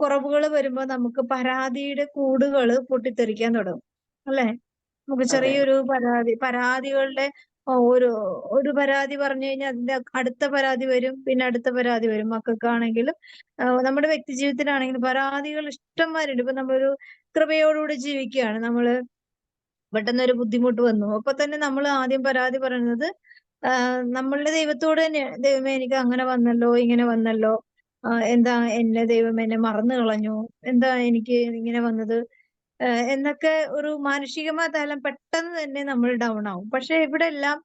കുറവുകൾ വരുമ്പോൾ നമുക്ക് പരാതിയുടെ കൂടുകൾ പൊട്ടിത്തെറിക്കാൻ തുടങ്ങും അല്ലെ? നമുക്ക് ചെറിയൊരു പരാതികളുടെ ഒരു പരാതി പറഞ്ഞു കഴിഞ്ഞാൽ അതിന്റെ അടുത്ത പരാതി വരും, പിന്നെ അടുത്ത പരാതി വരും. മക്കൾക്കാണെങ്കിലും നമ്മുടെ വ്യക്തി ജീവിതത്തിലാണെങ്കിലും പരാതികൾ ഇഷ്ടംമാരുണ്ട്. ഇപ്പൊ നമ്മളൊരു കൃപയോടുകൂടി ജീവിക്കുകയാണ്, നമ്മള് പെട്ടെന്നൊരു ബുദ്ധിമുട്ട് വന്നു, അപ്പൊ തന്നെ നമ്മൾ ആദ്യം പരാതി പറയുന്നത് നമ്മളുടെ ദൈവത്തോട് തന്നെ. ദൈവമേ, എനിക്ക് അങ്ങനെ വന്നല്ലോ, ഇങ്ങനെ വന്നല്ലോ, എന്താ എന്നെ ദൈവം എന്നെ മറന്നു കളഞ്ഞു, എന്താ എനിക്ക് ഇങ്ങനെ വന്നത് എന്നൊക്കെ ഒരു മാനുഷികമായ തലം പെട്ടെന്ന് തന്നെ നമ്മൾ ഡൗൺ ആവും. പക്ഷെ ഇവിടെ എല്ലാം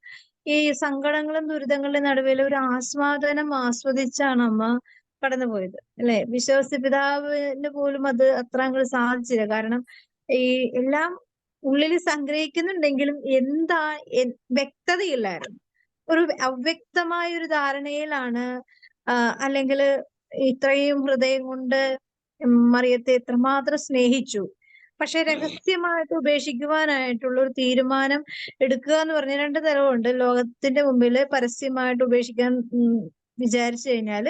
ഈ സങ്കടങ്ങളും ദുരിതങ്ങളുടെ നടുവിൽ ഒരു ആസ്വാദിച്ചാണ് അമ്മ കടന്നുപോയത് അല്ലെ? പിതാവിന് പോലും അത് അത്ര അങ്ങോട്ട് സാധിച്ചില്ല. കാരണം ഈ എല്ലാം ഉള്ളിൽ സംഗ്രഹിക്കുന്നുണ്ടെങ്കിലും എന്താ വ്യക്തതയില്ലായിരുന്നു. ഒരു അവ്യക്തമായ ഒരു ധാരണയിലാണ് അല്ലെങ്കിൽ ഇത്രയും ഹൃദയം കൊണ്ട് മറിയത്തെ എത്രമാത്രം സ്നേഹിച്ചു. പക്ഷെ രഹസ്യമായിട്ട് ഉപേക്ഷിക്കുവാനായിട്ടുള്ള ഒരു തീരുമാനം എടുക്കുക എന്ന് പറഞ്ഞ 2 തരമുണ്ട്. ലോകത്തിന്റെ മുമ്പിൽ പരസ്യമായിട്ട് ഉപേക്ഷിക്കാൻ വിചാരിച്ചു കഴിഞ്ഞാൽ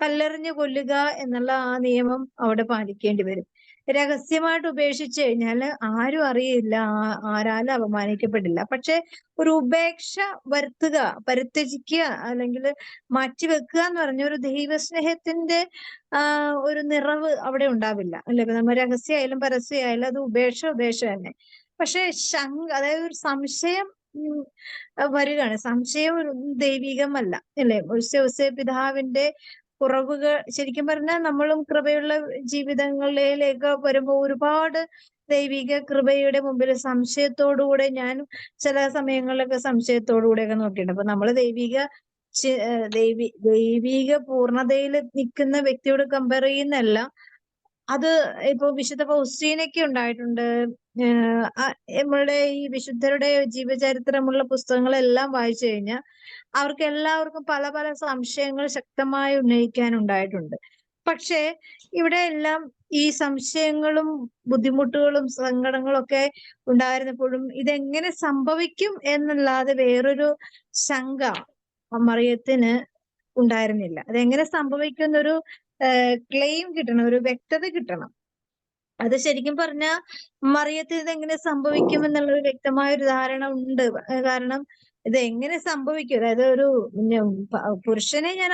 കല്ലെറിഞ്ഞ് കൊല്ലുക എന്നുള്ള ആ നിയമം അവിടെ പാലിക്കേണ്ടി വരും. രഹസ്യമായിട്ട് ഉപേക്ഷിച്ചു കഴിഞ്ഞാൽ ആരും അറിയില്ല, ആരാലും അപമാനിക്കപ്പെടില്ല. പക്ഷെ ഒരു ഉപേക്ഷ പരിത്യജിക്കുക അല്ലെങ്കിൽ മാറ്റിവെക്കുക എന്ന് പറഞ്ഞ ഒരു ദൈവസ്നേഹത്തിന്റെ ഒരു നിറവ് അവിടെ ഉണ്ടാവില്ല അല്ലെ? ഇപ്പൊ നമ്മൾ രഹസ്യമായാലും പരസ്യമായാലും അത് ഉപേക്ഷ തന്നെ. പക്ഷെ അതായത് ഒരു സംശയം വരികയാണ്. സംശയം ഒരു ദൈവികമല്ല അല്ലെ? പിതാവിന്റെ കുറവുകൾ ശരിക്കും പറഞ്ഞാൽ നമ്മളും കൃപയുള്ള ജീവിതങ്ങളിലേക്ക് വരുമ്പോൾ ഒരുപാട് ദൈവിക കൃപയുടെ മുമ്പിൽ സംശയത്തോടുകൂടെ, ഞാൻ ചില സമയങ്ങളിലൊക്കെ സംശയത്തോടുകൂടെയൊക്കെ നോക്കിയിട്ടുണ്ട്. അപ്പൊ നമ്മള് ദൈവിക പൂർണ്ണതയിൽ നിൽക്കുന്ന വ്യക്തിയോട് കമ്പയർ ചെയ്യുന്നല്ല. അത് ഇപ്പൊ വിശുദ്ധ ഫൗസ്റ്റീനൊക്കെ ഉണ്ടായിട്ടുണ്ട്. നമ്മളുടെ ഈ വിശുദ്ധരുടെ ജീവചരിത്രമുള്ള പുസ്തകങ്ങളെല്ലാം വായിച്ചു കഴിഞ്ഞാൽ അവർക്ക് എല്ലാവർക്കും പല പല സംശയങ്ങൾ ശക്തമായി ഉന്നയിക്കാനുണ്ടായിട്ടുണ്ട്. പക്ഷേ ഇവിടെ എല്ലാം ഈ സംശയങ്ങളും ബുദ്ധിമുട്ടുകളും സങ്കടങ്ങളും ഒക്കെ ഉണ്ടായിരുന്നപ്പോഴും ഇതെങ്ങനെ സംഭവിക്കും എന്നല്ലാതെ വേറൊരു ശങ്ക മറിയത്തിന് ഉണ്ടായിരുന്നില്ല. അതെങ്ങനെ സംഭവിക്കുന്നൊരു ക്ലെയിം കിട്ടണം, ഒരു വ്യക്തത കിട്ടണം. അത് ശരിക്കും പറഞ്ഞാൽ മറിയത്തിന് ഇതെങ്ങനെ സംഭവിക്കും എന്നുള്ളൊരു വ്യക്തമായ ഒരു ധാരണ ഉണ്ട്. കാരണം ഇത് എങ്ങനെ സംഭവിക്കും, അതായത് ഒരു പുരുഷനെ ഞാൻ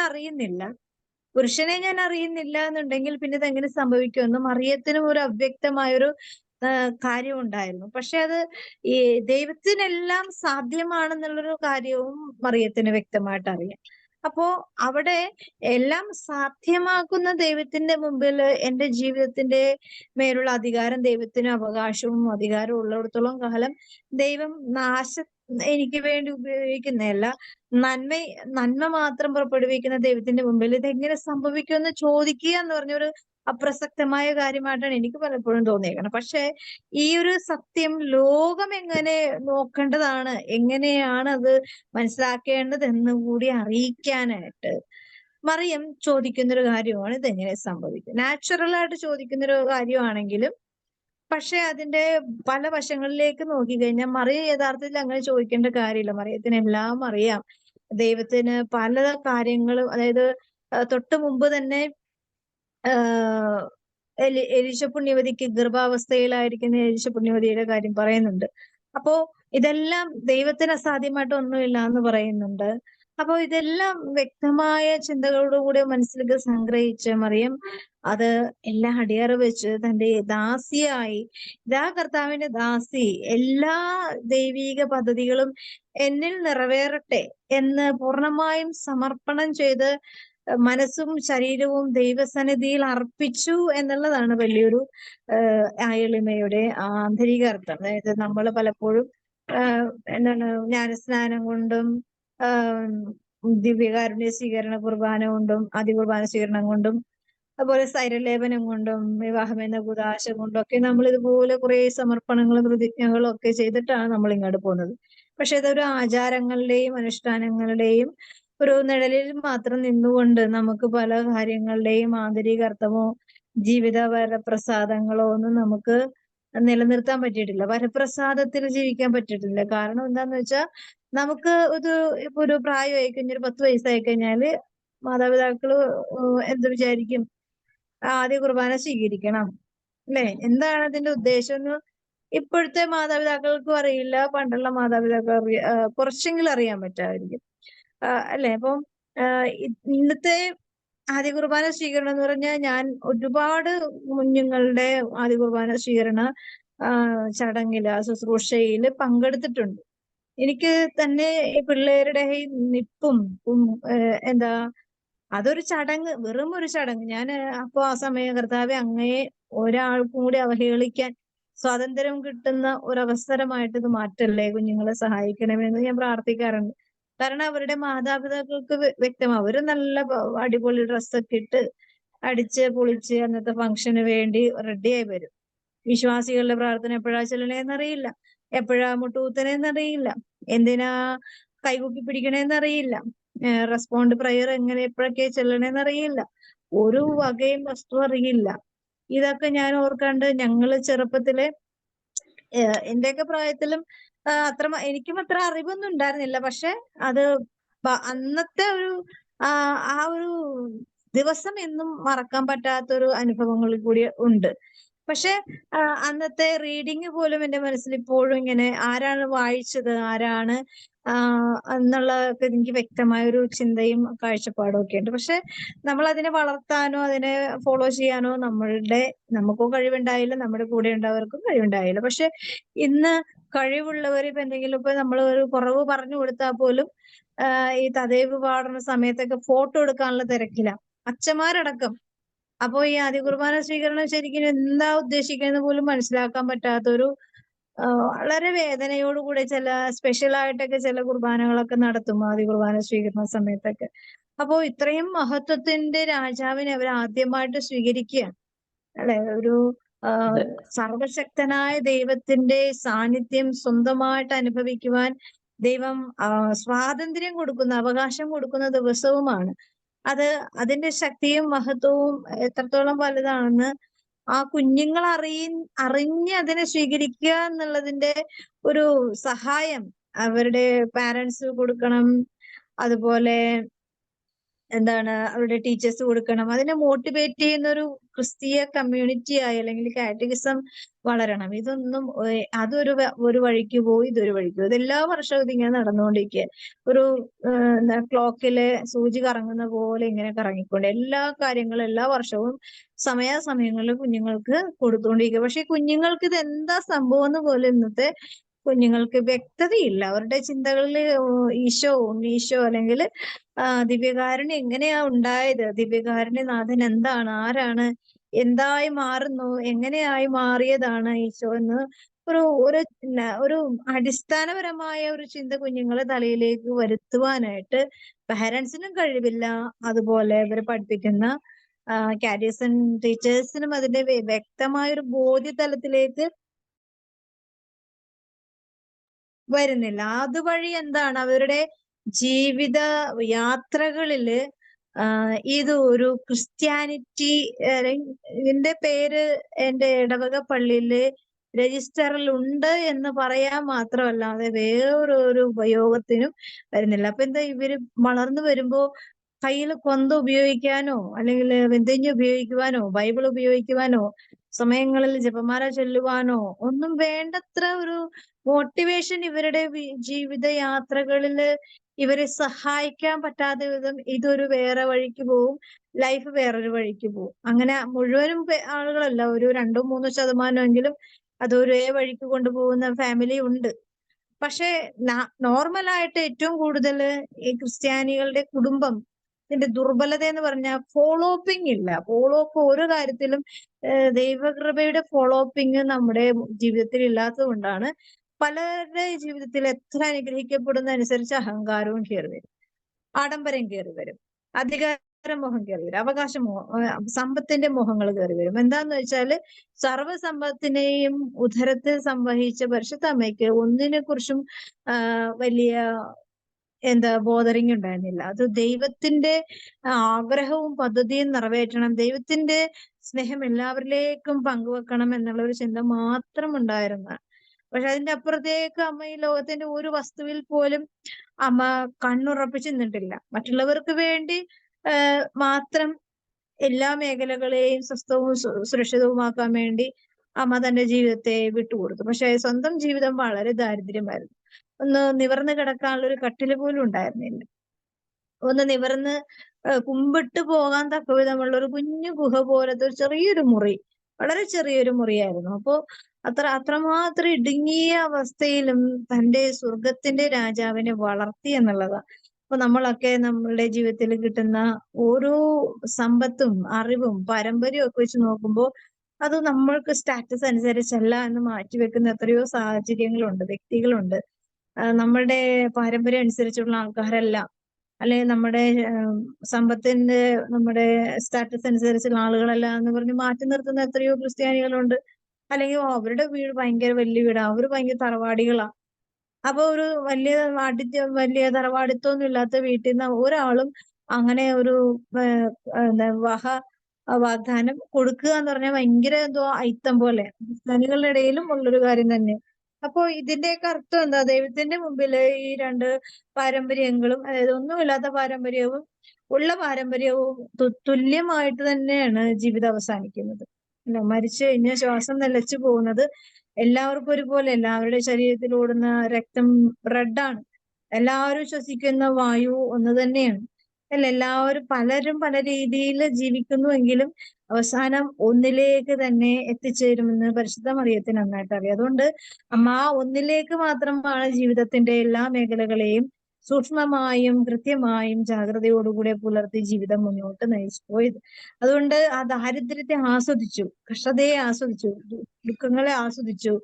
അറിയുന്നില്ല എന്നുണ്ടെങ്കിൽ പിന്നെ ഇത് എങ്ങനെ സംഭവിക്കുമെന്ന് മറിയത്തിനും ഒരു അവ്യക്തമായൊരു കാര്യം ഉണ്ടായിരുന്നു. പക്ഷെ അത് ഈ ദൈവത്തിനെല്ലാം സാധ്യമാണെന്നുള്ളൊരു കാര്യവും മറിയത്തിന് വ്യക്തമായിട്ട് അറിയാം. അപ്പോ അവിടെ എല്ലാം സാധ്യമാക്കുന്ന ദൈവത്തിന്റെ മുമ്പിൽ എന്റെ ജീവിതത്തിന്റെ മേലുള്ള അധികാരം ദൈവത്തിന് അവകാശവും അധികാരവും ഉള്ളിടത്തോളം കാലം ദൈവം എനിക്ക് വേണ്ടി ഉപയോഗിക്കുന്നതല്ല, നന്മ നന്മ മാത്രം പുറപ്പെടുവിക്കുന്ന ദൈവത്തിന്റെ മുമ്പിൽ ഇതെങ്ങനെ സംഭവിക്കുമെന്ന് ചോദിക്കുക എന്ന് പറഞ്ഞൊരു അപ്രസക്തമായ കാര്യമായിട്ടാണ് എനിക്ക് പലപ്പോഴും തോന്നിയേക്കുന്നത്. പക്ഷെ ഈ ഒരു സത്യം ലോകം എങ്ങനെ നോക്കേണ്ടതാണ്, എങ്ങനെയാണ് അത് മനസ്സിലാക്കേണ്ടതെന്ന് കൂടി അറിയിക്കാനായിട്ട് മറിയം ചോദിക്കുന്നൊരു കാര്യമാണ് ഇതെങ്ങനെ സംഭവിക്കും. നാച്ചുറൽ ആയിട്ട് ചോദിക്കുന്നൊരു കാര്യമാണെങ്കിലും പക്ഷെ അതിന്റെ പല വശങ്ങളിലേക്ക് നോക്കിക്കഴിഞ്ഞാൽ മറിയം യഥാർത്ഥത്തിൽ അങ്ങനെ ചോദിക്കേണ്ട കാര്യമില്ല. മറിയത്തിന് എല്ലാം അറിയാം. ദൈവത്തിന് പല കാര്യങ്ങളും, അതായത് തൊട്ട് മുമ്പ് തന്നെ എലീശ പുണ്യവതിക്ക് ഗർഭാവസ്ഥയിലായിരിക്കുന്ന എലീശ പുണ്യവതിയുടെ കാര്യം പറയുന്നുണ്ട്. അപ്പോ ഇതെല്ലാം ദൈവത്തിന് അസാധ്യമായിട്ട് ഒന്നുമില്ല എന്ന് പറയുന്നുണ്ട്. അപ്പോ ഇതെല്ലാം വ്യക്തമായ ചിന്തകളോടുകൂടി മനസ്സിലേക്ക് സംഗ്രഹിച്ച് മറിയം അത് എല്ലാം അടിയറ വെച്ച് തന്റെ ദാസിയായി, ഇതാ കർത്താവിന്റെ ദാസി, എല്ലാ ദൈവീക പദ്ധതികളും എന്നിൽ നിറവേറട്ടെ എന്ന് പൂർണ്ണമായും സമർപ്പണം ചെയ്ത് മനസ്സും ശരീരവും ദൈവസന്നിധിയിൽ അർപ്പിച്ചു എന്നുള്ളതാണ് വലിയൊരു എളിമയുടെ ആന്തരിക അർത്ഥം. അതായത് നമ്മൾ പലപ്പോഴും എന്താണ് ജ്ഞാനസ്നാനം കൊണ്ടും ദിവ്യകാരുണ്യ സ്വീകരണ കുർബാന കൊണ്ടും അതികുർബാന സ്വീകരണം കൊണ്ടും അതുപോലെ സ്ഥൈര്യലേപനം കൊണ്ടും വിവാഹം എന്ന കുദാശ കൊണ്ടും ഒക്കെ നമ്മൾ ഇതുപോലെ കുറെ സമർപ്പണങ്ങളും പ്രതിജ്ഞകളും ഒക്കെ ചെയ്തിട്ടാണ് നമ്മൾ ഇങ്ങോട്ട് പോകുന്നത്. പക്ഷെ ഇതൊരു ആചാരങ്ങളുടെയും അനുഷ്ഠാനങ്ങളുടെയും ഒരു നിഴലിൽ മാത്രം നിന്നുകൊണ്ട് നമുക്ക് പല കാര്യങ്ങളുടെയും ആന്തരിക അർത്ഥമോ ജീവിത വരപ്രസാദങ്ങളോ ഒന്നും നമുക്ക് നിലനിർത്താൻ പറ്റിയിട്ടില്ല. വരപ്രസാദത്തിൽ ജീവിക്കാൻ പറ്റിയിട്ടില്ല. കാരണം എന്താന്ന് വെച്ചാൽ നമുക്ക് ഇപ്പൊ ഒരു പ്രായമായി കഴിഞ്ഞാൽ ഒരു 10 വയസ്സായി കഴിഞ്ഞാല് മാതാപിതാക്കള് എന്ത് വിചാരിക്കും? ആദ്യ കുർബാന സ്വീകരിക്കണം, അല്ലെ? എന്താണ് അതിന്റെ ഉദ്ദേശം എന്ന് ഇപ്പോഴത്തെ മാതാപിതാക്കൾക്കും അറിയില്ല, പണ്ടുള്ള മാതാപിതാക്കൾ കുറച്ചെങ്കിലും അറിയാൻ പറ്റാമായിരിക്കും, അല്ലെ? അപ്പം ഇന്നത്തെ ആദ്യ കുർബാന സ്വീകരണം എന്ന് പറഞ്ഞാൽ ഞാൻ ഒരുപാട് കുഞ്ഞുങ്ങളുടെ ആദ്യ കുർബാന സ്വീകരണ ചടങ്ങില് ശുശ്രൂഷയില് പങ്കെടുത്തിട്ടുണ്ട്. എനിക്ക് തന്നെ ഈ പിള്ളേരുടെ ഈ നിപ്പും എന്താ അതൊരു ചടങ്ങ്, വെറും ഒരു ചടങ്ങ്. ഞാൻ അപ്പോ ആ സമയം കർത്താവെ അങ്ങയെ ഒരാൾക്കും കൂടി അവഹേളിക്കാൻ സ്വാതന്ത്ര്യം കിട്ടുന്ന ഒരവസരമായിട്ട് ഇത് മാറ്റല്ലേ, കുഞ്ഞുങ്ങളെ സഹായിക്കണമെന്ന് ഞാൻ പ്രാർത്ഥിക്കാറുണ്ട്. കാരണം അവരുടെ മാതാപിതാക്കൾക്ക് വ്യക്തം, അവര് നല്ല അടിപൊളി ഡ്രസ്സൊക്കെ ഇട്ട് അടിച്ച് പൊളിച്ച് അന്നത്തെ ഫംഗ്ഷന് വേണ്ടി റെഡിയായി വരും. വിശ്വാസികളുടെ പ്രാർത്ഥന എപ്പോഴാ ചെല്ലണേന്നറിയില്ല, എപ്പോഴാ മുട്ടുകുത്തണേന്നറിയില്ല, എന്തിനാ കൈകുപ്പി പിടിക്കണേന്നറിയില്ല, റെസ്പോണ്ട് പ്രയർ എങ്ങനെ എപ്പോഴൊക്കെ ചെല്ലണേന്നറിയില്ല, ഒരു വകയും വസ്തു അറിയില്ല. ഇതൊക്കെ ഞാൻ ഓർക്കാണ്ട് ഞങ്ങള് ചെറുപ്പത്തില് എന്റെയൊക്കെ പ്രായത്തിലും എനിക്കും അത്ര അറിവൊന്നും ഉണ്ടായിരുന്നില്ല. പക്ഷെ അത് അന്നത്തെ ഒരു ആ ഒരു ദിവസം എന്നും മറക്കാൻ പറ്റാത്തൊരു അനുഭവങ്ങളിൽ കൂടി ഉണ്ട്. പക്ഷെ അന്നത്തെ റീഡിങ് പോലും എന്റെ മനസ്സിൽ ഇപ്പോഴും ഇങ്ങനെ ആരാണ് വായിച്ചത്, ആരാണ് എന്നുള്ള എനിക്ക് വ്യക്തമായ ഒരു ചിന്തയും കാഴ്ചപ്പാടും ഒക്കെ ഉണ്ട്. പക്ഷെ നമ്മൾ അതിനെ വളർത്താനോ അതിനെ ഫോളോ ചെയ്യാനോ നമുക്കോ കഴിവുണ്ടായില്ല, നമ്മുടെ കൂടെ ഉണ്ടവർക്കും കഴിവുണ്ടായില്ല. പക്ഷെ ഇന്ന് കഴിവുള്ളവർ ഇപ്പൊ എന്തെങ്കിലും ഇപ്പൊ നമ്മൾ ഒരു കുറവ് പറഞ്ഞു കൊടുത്താൽ പോലും ഈ തദൈവ് പാടുന്ന സമയത്തൊക്കെ ഫോട്ടോ എടുക്കാനുള്ള തിരക്കില്ല, അച്ഛന്മാരടക്കം. അപ്പോ ഈ ആദ്യ കുർബാന സ്വീകരണം ശരിക്കും എന്താ ഉദ്ദേശിക്കുന്നത് പോലും മനസ്സിലാക്കാൻ പറ്റാത്തൊരു വളരെ വേദനയോടുകൂടെ ചില സ്പെഷ്യൽ ആയിട്ടൊക്കെ ചില കുർബാനകളൊക്കെ നടത്തും ആദ്യ കുർബാന സ്വീകരണ സമയത്തൊക്കെ. അപ്പോ ഇത്രയും മഹത്വത്തിന്റെ രാജാവിനെ അവർ ആദ്യമായിട്ട് സ്വീകരിക്കുകയാണ്, അല്ലെ? ഒരു സർവശക്തനായ ദൈവത്തിന്റെ സാന്നിധ്യം സ്വന്തമായിട്ട് അനുഭവിക്കുവാൻ ദൈവം സ്വാതന്ത്ര്യം കൊടുക്കുന്ന, അവകാശം കൊടുക്കുന്ന ദിവസവുമാണ് അത്. അതിന്റെ ശക്തിയും മഹത്വവും എത്രത്തോളം വലുതാണെന്ന് ആ കുഞ്ഞുങ്ങൾ അറിഞ്ഞ് അതിനെ സ്വീകരിക്കുക എന്നുള്ളതിന്റെ ഒരു സഹായം അവരുടെ പാരന്റ്സ് കൊടുക്കണം. അതുപോലെ എന്താണ് അവരുടെ ടീച്ചേഴ്സ് കൊടുക്കണം. അതിനെ മോട്ടിവേറ്റ് ചെയ്യുന്ന ഒരു ക്രിസ്തീയ കമ്മ്യൂണിറ്റി ആയി അല്ലെങ്കിൽ കാറ്റഗിസം വളരണം. ഇതൊന്നും ഒരു വഴിക്ക് പോയി ഇതൊരു വഴിക്ക് പോയി, ഇതെല്ലാ വർഷവും ഇതിങ്ങനെ നടന്നുകൊണ്ടിരിക്കുക. ഒരു ക്ലോക്കിലെ സൂചി കറങ്ങുന്ന പോലെ ഇങ്ങനെ കറങ്ങിക്കൊണ്ട് എല്ലാ കാര്യങ്ങളും എല്ലാ വർഷവും സമയാസമയങ്ങളിൽ കുഞ്ഞുങ്ങൾക്ക് കൊടുത്തുകൊണ്ടിരിക്കുക. പക്ഷെ കുഞ്ഞുങ്ങൾക്ക് ഇത് എന്താ സംഭവം എന്ന് പോലും ഇന്നത്തെ കുഞ്ഞുങ്ങൾക്ക് വ്യക്തതയില്ല. അവരുടെ ചിന്തകളിൽ ഈശോ, ഉണ്ണീശോ അല്ലെങ്കിൽ ദിവ്യകാരുണ്യം എങ്ങനെയാ ഉണ്ടായത്, ദിവ്യകാരുണ്യനാഥൻ എന്താണ്, ആരാണ്, എന്തായി മാറുന്നു, എങ്ങനെയായി മാറിയതാണ് ഈശോ എന്ന് ഒരു ഒരു ഒരു അടിസ്ഥാനപരമായ ഒരു ചിന്ത കുഞ്ഞുങ്ങളെ തലയിലേക്ക് വരുത്തുവാനായിട്ട് പാരന്റ്സിനും കഴിവില്ല. അതുപോലെ ഇവരെ പഠിപ്പിക്കുന്ന കാരിയസൻ ടീച്ചേഴ്സിനും അതിന്റെ വ്യക്തമായ ഒരു ബോധ്യതലത്തിലേക്ക് വരുന്നില്ല. അതുവഴി എന്താണ് അവരുടെ ജീവിത യാത്രകളില് ഇത് ഒരു ക്രിസ്ത്യാനിറ്റി, ഇതിന്റെ പേര് എന്റെ ഇടവക പള്ളിയില് രജിസ്റ്ററിൽ ഉണ്ട് എന്ന് പറയാൻ മാത്രമല്ലാതെ വേറൊരു ഉപയോഗത്തിനും വരുന്നില്ല. അപ്പൊ എന്താ, ഇവര് വളർന്നു വരുമ്പോ കയ്യിൽ കൊന്ത ഉപയോഗിക്കാനോ അല്ലെങ്കിൽ വെന്തഞ്ഞ് ഉപയോഗിക്കുവാനോ ബൈബിൾ ഉപയോഗിക്കുവാനോ സമയങ്ങളിൽ ജപമാല ചൊല്ലുവാനോ ഒന്നും വേണ്ടത്ര ഒരു മോട്ടിവേഷൻ ഇവരുടെ ജീവിത യാത്രകളില് ഇവരെ സഹായിക്കാൻ പറ്റാത്ത വിധം ഇതൊരു വേറെ വഴിക്ക് പോവും, ലൈഫ് വേറൊരു വഴിക്ക് പോവും. അങ്ങനെ മുഴുവനും ആളുകളല്ല, ഒരു 2-3% അതൊരേ വഴിക്ക് കൊണ്ടുപോകുന്ന ഫാമിലി ഉണ്ട്. പക്ഷെ നോർമലായിട്ട് ഏറ്റവും കൂടുതൽ ഈ ക്രിസ്ത്യാനികളുടെ കുടുംബം ഇതിന്റെ ദുർബലത എന്ന് പറഞ്ഞാൽ ഫോളോ അപ്പിംഗ് ഇല്ല. ഫോളോ അപ്പ് ഒരു കാര്യത്തിലും ദൈവകൃപയുടെ ഫോളോ അപ്പിംഗ് നമ്മുടെ ജീവിതത്തിൽ ഇല്ലാത്തത് കൊണ്ടാണ് പലരുടെ ജീവിതത്തിൽ എത്ര അനുഗ്രഹിക്കപ്പെടുന്ന അനുസരിച്ച് അഹങ്കാരവും കയറി വരും, ആഡംബരം കയറി വരും, അധികാരമോഹം കയറി വരും, സമ്പത്തിന്റെ മോഹങ്ങൾ കയറി വരും. എന്താന്ന് വെച്ചാല് സർവ്വസമ്പത്തിനെയും ഉദരത്തിൽ സംവഹിച്ച പരിശുദ്ധ അമ്മയ്ക്ക് ഒന്നിനെ കുറിച്ചും വലിയ ബോധറിങ് ഉണ്ടായിരുന്നില്ല. അത് ദൈവത്തിന്റെ ആഗ്രഹവും പദ്ധതിയും നിറവേറ്റണം, ദൈവത്തിന്റെ സ്നേഹം എല്ലാവരിലേക്കും പങ്കുവെക്കണം എന്നുള്ള ഒരു ചിന്ത മാത്രം ഉണ്ടായിരുന്ന. പക്ഷെ അതിന്റെ അപ്പുറത്തേക്ക് അമ്മ ഈ ലോകത്തിന്റെ ഒരു വസ്തുവിൽ പോലും അമ്മ കണ്ണുറപ്പിച്ച് നിന്നിട്ടില്ല. മറ്റുള്ളവർക്ക് വേണ്ടി മാത്രം എല്ലാ മേഖലകളെയും സ്വസ്ഥവും സുരക്ഷിതവുമാക്കാൻ വേണ്ടി അമ്മ തന്റെ ജീവിതത്തെ വിട്ടുകൊടുത്തു. പക്ഷെ സ്വന്തം ജീവിതം വളരെ ദാരിദ്ര്യമായിരുന്നു. ഒന്ന് നിവർന്ന് കിടക്കാനുള്ള ഒരു കട്ടില് പോലും ഉണ്ടായിരുന്നില്ല. ഒന്ന് നിവർന്ന് കുമ്പിട്ട് പോകാൻ തക്ക വിധമുള്ള ഒരു കുഞ്ഞു ഗുഹ പോലത്തെ ഒരു ചെറിയൊരു മുറി, വളരെ ചെറിയൊരു മുറിയായിരുന്നു. അപ്പോ അത്രമാത്രം ഇടുങ്ങിയ അവസ്ഥയിലും തന്റെ സ്വർഗത്തിന്റെ രാജാവിനെ വളർത്തി എന്നുള്ളതാണ്. അപ്പൊ നമ്മളൊക്കെ നമ്മളുടെ ജീവിതത്തിൽ കിട്ടുന്ന ഓരോ സമ്പത്തും അറിവും പാരമ്പര്യവും ഒക്കെ വെച്ച് നോക്കുമ്പോൾ അത് നമ്മൾക്ക് സ്റ്റാറ്റസ് അനുസരിച്ചല്ല എന്ന് മാറ്റിവെക്കുന്ന എത്രയോ സാഹചര്യങ്ങളുണ്ട്, വ്യക്തികളുണ്ട്. നമ്മളുടെ പാരമ്പര്യം അനുസരിച്ചുള്ള ആൾക്കാരല്ല, അല്ലെങ്കിൽ നമ്മുടെ സമ്പത്തിന്റെ നമ്മുടെ സ്റ്റാറ്റസ് അനുസരിച്ചുള്ള ആളുകളല്ല എന്ന് പറഞ്ഞ് മാറ്റി നിർത്തുന്ന എത്രയോ ക്രിസ്ത്യാനികളുണ്ട്. അല്ലെങ്കിൽ അവരുടെ വീട് ഭയങ്കര വലിയ വീടാ, അവര് ഭയങ്കര തറവാടികളാ. അപ്പൊ ഒരു വലിയ തറവാടിത്തൊന്നും ഇല്ലാത്ത വീട്ടിൽ നിന്ന് ഒരാളും അങ്ങനെ ഒരു വിവാഹ വാഗ്ദാനം കൊടുക്കുക എന്ന് പറഞ്ഞാൽ ഭയങ്കര അയിത്തം പോലെ ക്രിസ്ത്യാനികളുടെ ഇടയിലും ഉള്ളൊരു കാര്യം തന്നെ. അപ്പോ ഇതിന്റെയൊക്കെ അർത്ഥം എന്താ, ദൈവത്തിന്റെ മുമ്പില് ഈ രണ്ട് പാരമ്പര്യങ്ങളും, അതായത് ഒന്നുമില്ലാത്ത പാരമ്പര്യവും ഉള്ള പാരമ്പര്യവും തുല്യമായിട്ട് തന്നെയാണ് ജീവിതം അവസാനിക്കുന്നത്. മരിച്ചു കഴിഞ്ഞാൽ ശ്വാസം നിലച്ചു പോകുന്നത് എല്ലാവർക്കും ഒരുപോലെ, എല്ലാവരുടെ ശരീരത്തിൽ ഓടുന്ന രക്തം റെഡാണ്, എല്ലാവരും ശ്വസിക്കുന്ന വായു ഒന്ന് തന്നെയാണ്. എല്ലാവരും പലരും പല രീതിയിൽ ജീവിക്കുന്നുവെങ്കിലും അവസാനം ഒന്നിലേക്ക് തന്നെ എത്തിച്ചേരുമെന്ന് പരിശുദ്ധ മറിയത്തിന് നന്നായിട്ട് അറിയാം. അതുകൊണ്ട് അമ്മ ആ ഒന്നിലേക്ക് മാത്രമാണ് ജീവിതത്തിന്റെ എല്ലാ മേഖലകളെയും സൂക്ഷ്മമായും കൃത്യമായും ജാഗ്രതയോടുകൂടെ പുലർത്തി ജീവിതം മുന്നോട്ട് നയിച്ചു പോയത്. അതുകൊണ്ട് ആ ദാരിദ്ര്യത്തെ ആസ്വദിച്ചു, കഷ്ടതയെ ആസ്വദിച്ചു, ദുഃഖങ്ങളെ ആസ്വദിച്ചു.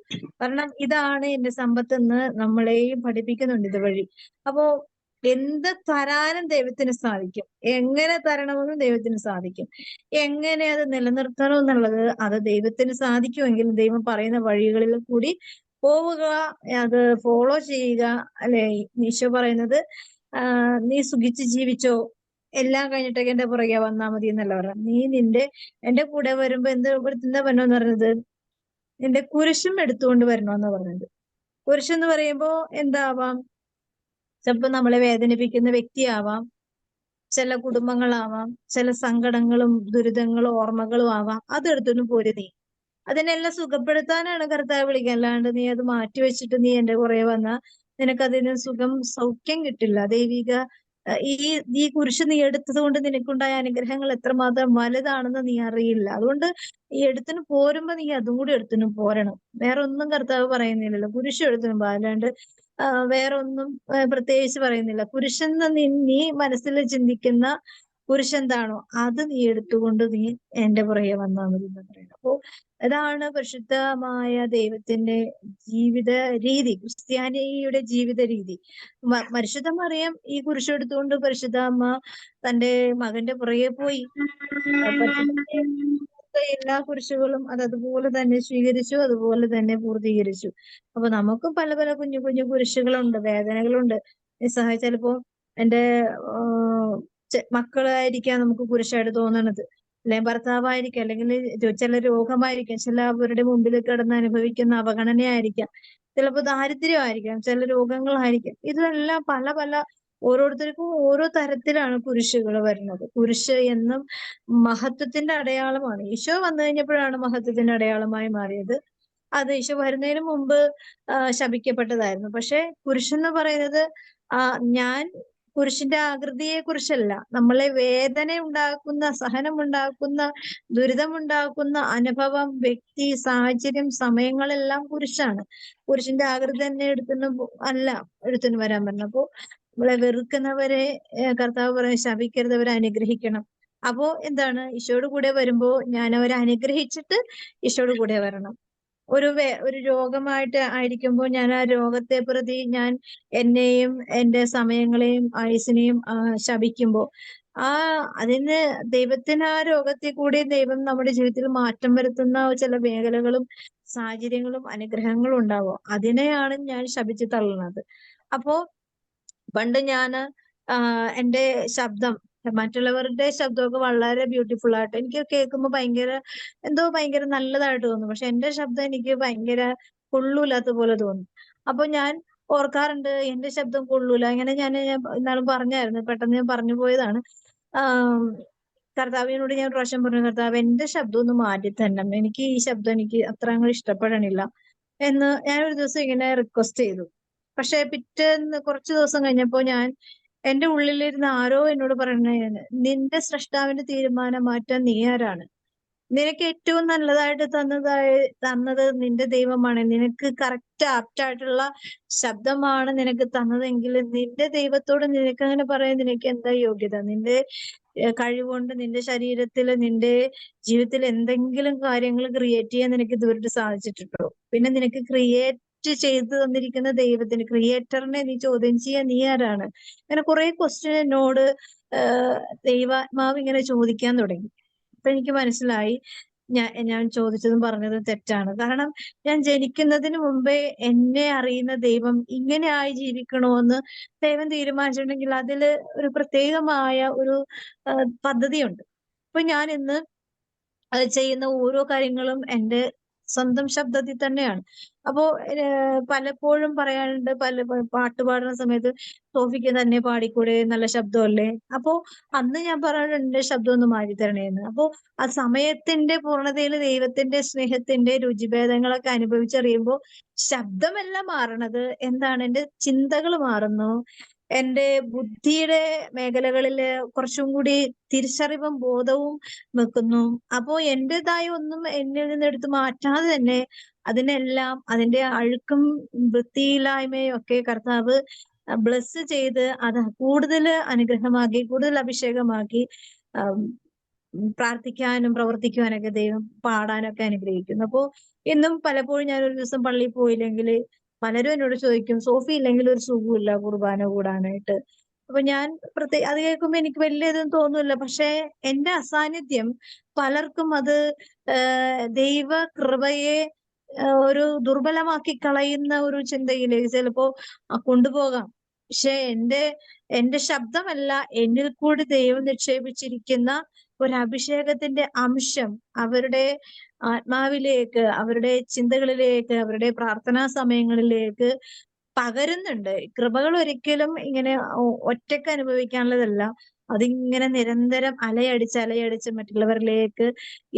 കാരണം ഇതാണ് എന്റെ സമ്പത്തെന്ന് നമ്മളെയും പഠിപ്പിക്കുന്നുണ്ട് ഇതുവഴി. അപ്പോ എന്ത് തരാനും ദൈവത്തിന് സാധിക്കും, എങ്ങനെ തരണമെന്നും ദൈവത്തിന് സാധിക്കും, എങ്ങനെ അത് നിലനിർത്തണം എന്നുള്ളത് അത് ദൈവത്തിന് സാധിക്കുമെങ്കിൽ ദൈവം പറയുന്ന വഴികളിൽ കൂടി പോവുക, അത് ഫോളോ ചെയ്യുക. അല്ലെ ഈശോ പറയുന്നത്, നീ സുഖിച്ച് ജീവിച്ചോ, എല്ലാം കഴിഞ്ഞിട്ടൊക്കെ എന്റെ പുറകെ വന്നാൽ മതി എന്നല്ല പറയാം. നീ എന്റെ കൂടെ വരുമ്പോ എന്താ വരണമെന്ന് പറഞ്ഞത്, നിന്റെ കുരിശും എടുത്തുകൊണ്ട് വരണമെന്ന് പറഞ്ഞത്. കുരിശെന്ന് പറയുമ്പോ എന്താവാം, ചിലപ്പോ നമ്മളെ വേദനിപ്പിക്കുന്ന വ്യക്തിയാവാം, ചില കുടുംബങ്ങളാവാം, ചില സങ്കടങ്ങളും ദുരിതങ്ങളും ഓർമ്മകളും ആവാം. അതെടുത്തൊന്നും പോര് നീ. അതിനെല്ലാം സുഖപ്പെടുത്താനാണ് കർത്താവ് വിളിക്കുക. അല്ലാണ്ട് നീ അത് മാറ്റി വെച്ചിട്ട് നീ എന്റെ പുറകെ വന്നാ നിനക്കതിന് സൗഖ്യം കിട്ടില്ല, ദൈവിക ഈ കുരിശ് നീ എടുത്തത് കൊണ്ട് നിനക്കുണ്ടായ അനുഗ്രഹങ്ങൾ എത്രമാത്രം വലുതാണെന്ന് നീ അറിയില്ല. അതുകൊണ്ട് ഈ എടുത്തിന് പോരുമ്പോ നീ അതും കൂടി എടുത്തിനും പോരണം. വേറെ ഒന്നും കർത്താവ് പറയുന്നില്ലല്ലോ. കുരിശ് എടുത്തിനും പോ. അല്ലാണ്ട് വേറെ ഒന്നും പ്രത്യേകിച്ച് പറയുന്നില്ല. കുരിശെന്ന് നീ മനസ്സിൽ ചിന്തിക്കുന്ന കുരിശെന്താണോ അത് നീ എടുത്തുകൊണ്ട് നീ എന്റെ പുറകെ വന്നാൽ മതി എന്ന് പറയുന്നത്. അപ്പോ അതാണ് പരിശുദ്ധമായ ദൈവത്തിന്റെ ജീവിത രീതി, ക്രിസ്ത്യാനിയുടെ ജീവിത രീതി. പരിശുദ്ധ മറിയം ഈ കുരിശെടുത്തുകൊണ്ട് പരിശുദ്ധ അമ്മ തന്റെ മകന്റെ പുറകെ പോയി. എല്ലാ കുരിശുകളും അതുപോലെ തന്നെ സ്വീകരിച്ചു, അതുപോലെ തന്നെ പൂർത്തീകരിച്ചു. അപ്പൊ നമുക്കും പല പല കുഞ്ഞു കുഞ്ഞു കുരിശുകളുണ്ട്, വേദനകളുണ്ട്. നിസ്സഹായ ചിലപ്പോ എന്റെ മക്കളായിരിക്കാം നമുക്ക് കുരിശായിട്ട് തോന്നണത്, അല്ലെങ്കിൽ ഭർത്താവായിരിക്കാം, അല്ലെങ്കിൽ ചില രോഗമായിരിക്കാം, ചിലവരുടെ മുമ്പിൽ കിടന്ന് അനുഭവിക്കുന്ന അവഗണനയായിരിക്കാം, ചിലപ്പോൾ ദാരിദ്ര്യമായിരിക്കാം, ചില രോഗങ്ങളായിരിക്കാം. ഇതെല്ലാം പല പല ഓരോരുത്തർക്കും ഓരോ തരത്തിലാണ് കുരിശുകൾ വരുന്നത്. കുരിശ് എന്നും മഹത്വത്തിന്റെ അടയാളമാണ്. ഈശോ വന്നു കഴിഞ്ഞപ്പോഴാണ് മഹത്വത്തിന്റെ അടയാളമായി മാറിയത്. അത് ഈശോ വരുന്നതിന് മുമ്പ് ശപിക്കപ്പെട്ടതായിരുന്നു. പക്ഷെ കുരിശെന്ന് പറയുന്നത് ഞാൻ കുരിശിന്റെ ആകൃതിയെ കുറിച്ചല്ല, നമ്മളെ വേദന ഉണ്ടാക്കുന്ന, സഹനമുണ്ടാക്കുന്ന, ദുരിതമുണ്ടാക്കുന്ന അനുഭവം, വ്യക്തി, സാഹചര്യം, സമയങ്ങളെല്ലാം കുരിശാണ്. കുരിശിന്റെ ആകൃതി തന്നെ എടുത്തുനിന്ന് വരാൻ പറഞ്ഞു. അപ്പോ നമ്മളെ വെറുക്കുന്നവരെ കർത്താവ് പറയും ശപിക്കരുത്, അവരെ അനുഗ്രഹിക്കണം. അപ്പോ എന്താണ്, ഈശോയുടെ കൂടെ വരുമ്പോ ഞാൻ അവരെ അനുഗ്രഹിച്ചിട്ട് ഈശോയുടെ കൂടെ വരണം. ഒരു രോഗമായിട്ട് ആയിരിക്കുമ്പോൾ ഞാൻ ആ രോഗത്തെ പ്രതി ഞാൻ എന്നെയും എന്റെ സമയങ്ങളെയും ആയുസിനെയും ശപിക്കുമ്പോ അതിന് ദൈവത്തിന് ആ രോഗത്തിൽ കൂടി ദൈവം നമ്മുടെ ജീവിതത്തിൽ മാറ്റം വരുത്തുന്ന ചില മേഖലകളും സാഹചര്യങ്ങളും അനുഗ്രഹങ്ങളും ഉണ്ടാവും. അതിനെയാണ് ഞാൻ ശപിച്ച് തള്ളുന്നത്. അപ്പോ പണ്ട് ഞാന് എന്റെ ശബ്ദം മറ്റുള്ളവരുടെ ശബ്ദമൊക്കെ വളരെ ബ്യൂട്ടിഫുൾ ആയിട്ട് എനിക്ക് കേൾക്കുമ്പോൾ ഭയങ്കര നല്ലതായിട്ട് തോന്നും. പക്ഷെ എന്റെ ശബ്ദം എനിക്ക് ഭയങ്കര കൊള്ളൂലാത്ത പോലെ തോന്നും. അപ്പൊ ഞാൻ ഓർക്കാറുണ്ട് എന്റെ ശബ്ദം കൊള്ളൂല. ഇങ്ങനെ ഞാൻ ഇന്നാളും പറഞ്ഞായിരുന്നു, പെട്ടെന്ന് ഞാൻ പറഞ്ഞു പോയതാണ്. കർത്താവിനോട് ഞാൻ പ്രാവശ്യം പറഞ്ഞു, കർത്താവ് എന്റെ ശബ്ദം ഒന്ന് മാറ്റി തരണം, എനിക്ക് ഈ ശബ്ദം എനിക്ക് അത്ര അങ്ങ് ഇഷ്ടപ്പെടണില്ല എന്ന് ഞാൻ ഒരു ദിവസം ഇങ്ങനെ റിക്വസ്റ്റ് ചെയ്തു. പക്ഷെ പിറ്റേന്ന് കുറച്ചു ദിവസം കഴിഞ്ഞപ്പോ ഞാൻ എന്റെ ഉള്ളിലിരുന്ന് ആരോ എന്നോട് പറയുന്നത്, നിന്റെ സ്രഷ്ടാവിന്റെ തീരുമാനം മാറ്റാൻ നീ ആരാണ്? നിനക്ക് ഏറ്റവും നല്ലതായിട്ട് തന്നത് നിന്റെ ദൈവമാണ്. നിനക്ക് കറക്റ്റ് ആപ്റ്റായിട്ടുള്ള ശബ്ദമാണ് നിനക്ക് തന്നതെങ്കിൽ നിന്റെ ദൈവത്തോട് നിനക്ക് അങ്ങനെ പറയാൻ നിനക്ക് എന്താ യോഗ്യത? നിന്റെ കഴിവുകൊണ്ട് നിന്റെ ശരീരത്തിൽ, നിന്റെ ജീവിതത്തിൽ എന്തെങ്കിലും കാര്യങ്ങൾ ക്രിയേറ്റ് ചെയ്യാൻ നിനക്ക് ഇതുവരെ സാധിച്ചിട്ടുണ്ടോ? പിന്നെ നിനക്ക് ക്രിയേറ്റ് ചെയ്തു തന്നിരിക്കുന്ന ദൈവത്തിന്, ക്രിയേറ്ററിനെ നീ ചോദ്യം ചെയ്യാൻ നീ ആരാണ്? അങ്ങനെ കുറെ ക്വസ്റ്റ്യൻ എന്നോട് ദൈവാത്മാവ് ഇങ്ങനെ ചോദിക്കാൻ തുടങ്ങി. അപ്പൊ എനിക്ക് മനസ്സിലായി ഞാൻ ചോദിച്ചതും പറഞ്ഞതും തെറ്റാണ്. കാരണം ഞാൻ ജനിക്കുന്നതിന് മുമ്പേ എന്നെ അറിയുന്ന ദൈവം ഇങ്ങനെ ആയി ജീവിക്കണമെന്ന് ദൈവം തീരുമാനിച്ചിട്ടുണ്ടെങ്കിൽ അതില് ഒരു പ്രത്യേകമായ ഒരു പദ്ധതിയുണ്ട്. അപ്പൊ ഞാൻ ഇന്ന് ചെയ്യുന്ന ഓരോ കാര്യങ്ങളും എന്റെ സ്വന്തം ശബ്ദത്തിൽ തന്നെയാണ്. അപ്പോ പലപ്പോഴും പറയാറുണ്ട്, പാട്ട് പാടുന്ന സമയത്ത് സോഫിക്ക് തന്നെ പാടിക്കൂടെ, നല്ല ശബ്ദമല്ലേ? അപ്പോ അന്ന് ഞാൻ പറയാറുണ്ട് എന്റെ ശബ്ദം ഒന്ന് മാറ്റി തരണേന്ന്. അപ്പോ ആ സമയത്തിന്റെ പൂർണ്ണതയിൽ ദൈവത്തിന്റെ സ്നേഹത്തിന്റെ രുചിഭേദങ്ങളൊക്കെ അനുഭവിച്ചറിയുമ്പോൾ ശബ്ദമെല്ലാം മാറണത് എന്താണ്, എന്റെ ചിന്തകൾ മാറുന്നു, എന്റെ ബുദ്ധിയുടെ മേഖലകളിൽ കുറച്ചും കൂടി തിരിച്ചറിവും ബോധവും വെക്കുന്നു. അപ്പോ എന്റേതായ ഒന്നും എന്നിൽ നിന്ന് എടുത്ത് മാറ്റാതെ തന്നെ അതിനെല്ലാം അതിന്റെ അഴുക്കും വൃത്തിയില്ലായ്മയും ഒക്കെ കർത്താവ് ബ്ലസ് ചെയ്ത് അത് കൂടുതൽ അനുഗ്രഹമാക്കി, കൂടുതൽ അഭിഷേകമാക്കി പ്രാർത്ഥിക്കാനും പ്രവർത്തിക്കുവാനൊക്കെ ദൈവം പാടാനൊക്കെ അനുഗ്രഹിക്കുന്നു. അപ്പോ ഇന്നും പലപ്പോഴും ഞാൻ ഒരു ദിവസം പള്ളിയിൽ പോയില്ലെങ്കിൽ പലരും എന്നോട് ചോദിക്കും, സോഫി ഇല്ലെങ്കിൽ ഒരു സുഖമില്ല കുർബാന കൂടാനായിട്ട്. അപ്പൊ ഞാൻ അത് കേൾക്കുമ്പോ എനിക്ക് വലിയ ഇതൊന്നും തോന്നില്ല. പക്ഷെ എന്റെ അസാന്നിധ്യം പലർക്കും അത് ദൈവ കൃപയെ ഒരു ദുർബലമാക്കി കളയുന്ന ഒരു ചിന്തയിലേക്ക് ചിലപ്പോ കൊണ്ടുപോകാം. പക്ഷെ എന്റെ ശബ്ദമല്ല, എന്നിൽ കൂടി ദൈവം നിക്ഷേപിച്ചിരിക്കുന്ന ഒരു അഭിഷേകത്തിന്റെ അംശം അവരുടെ ആത്മാവിലേക്ക്, അവരുടെ ചിന്തകളിലേക്ക്, അവരുടെ പ്രാർത്ഥനാ സമയങ്ങളിലേക്ക് പകരുന്നുണ്ട്. കൃപകൾ ഒരിക്കലും ഇങ്ങനെ ഒറ്റയ്ക്ക് അനുഭവിക്കാനുള്ളതല്ല, അതിങ്ങനെ നിരന്തരം അലയടിച്ച് മറ്റുള്ളവരിലേക്ക്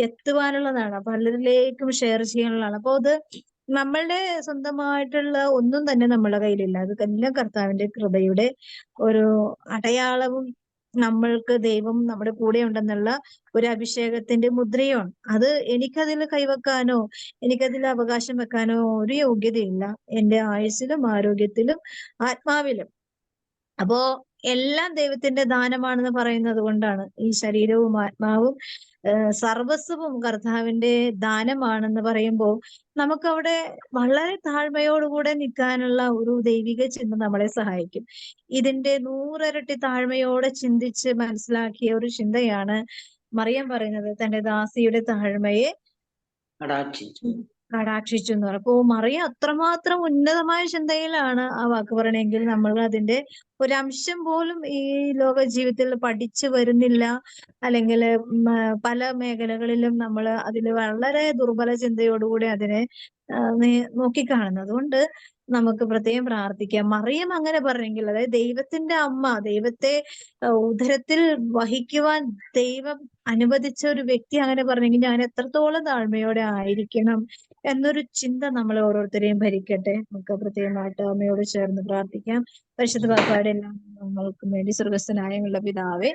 എത്തുവാനുള്ളതാണ്, പലരിലേക്കും ഷെയർ ചെയ്യാനുള്ളതാണ്. അപ്പൊ അത് നമ്മളുടെ സ്വന്തമായിട്ടുള്ള ഒന്നും തന്നെ നമ്മളുടെ കയ്യിലില്ല. അതെല്ലാം കർത്താവിന്റെ കൃപയുടെ ഒരു അടയാളവും നമ്മൾക്ക് ദൈവം നമ്മുടെ കൂടെ ഉണ്ടെന്നുള്ള ഒരു അഭിഷേകത്തിന്റെ മുദ്രയാണ്. അത് എനിക്കതിൽ കൈവെക്കാനോ എനിക്കതിൽ അവകാശം വെക്കാനോ ഒരു യോഗ്യതയില്ല. എന്റെ ആയുസ്സിലും ആരോഗ്യത്തിലും ആത്മാവിലും. അപ്പോ എല്ലാം ദൈവത്തിന്റെ ദാനമാണെന്ന് പറയുന്നത് കൊണ്ടാണ് ഈ ശരീരവും ആത്മാവും സർവസ്വവും കർത്താവിന്റെ ദാനമാണെന്ന് പറയുമ്പോൾ നമുക്കവിടെ വളരെ താഴ്മയോടുകൂടെ നിൽക്കാനുള്ള ഒരു ദൈവിക ചിന്ത നമ്മളെ സഹായിക്കും. ഇതിന്റെ 100 ഇരട്ടി താഴ്മയോടെ ചിന്തിച്ച് മനസ്സിലാക്കിയ ഒരു ചിന്തയാണ് മറിയം പറയുന്നത്, തന്റെ ദാസിയുടെ താഴ്മയെ കടാക്ഷിച്ചു എന്ന് പറയും. അപ്പോ മറിയം അത്രമാത്രം ഉന്നതമായ ചിന്തയിലാണ് ആ വാക്ക് പറയണമെങ്കിൽ നമ്മൾ അതിന്റെ ഒരംശം പോലും ഈ ലോക ജീവിതത്തിൽ പഠിച്ചു വരുന്നില്ല. അല്ലെങ്കിൽ പല മേഖലകളിലും നമ്മൾ അതിൽ വളരെ ദുർബല ചിന്തയോടുകൂടി അതിനെ നോക്കിക്കാണുന്നു. അതുകൊണ്ട് നമുക്ക് പ്രത്യേകം പ്രാർത്ഥിക്കാം. മറിയം അങ്ങനെ പറഞ്ഞെങ്കിൽ, അതായത് ദൈവത്തിന്റെ അമ്മ, ദൈവത്തെ ഉദരത്തിൽ വഹിക്കുവാൻ ദൈവം അനുവദിച്ച ഒരു വ്യക്തി അങ്ങനെ പറഞ്ഞെങ്കിൽ ഞാൻ എത്രത്തോളം താഴ്മയോടെ ആയിരിക്കണം എന്നൊരു ചിന്ത നമ്മളെ ഓരോരുത്തരെയും ഭരിക്കട്ടെ. നമുക്ക് പ്രത്യേകമായിട്ട് അമ്മയോട് ചേർന്ന് പ്രാർത്ഥിക്കാം. പരിശുദ്ധ ബാപ്പായുടെ എല്ലാം നമ്മൾക്കും വേണ്ടി സ്വർഗസ്ഥനായ പിതാവേ,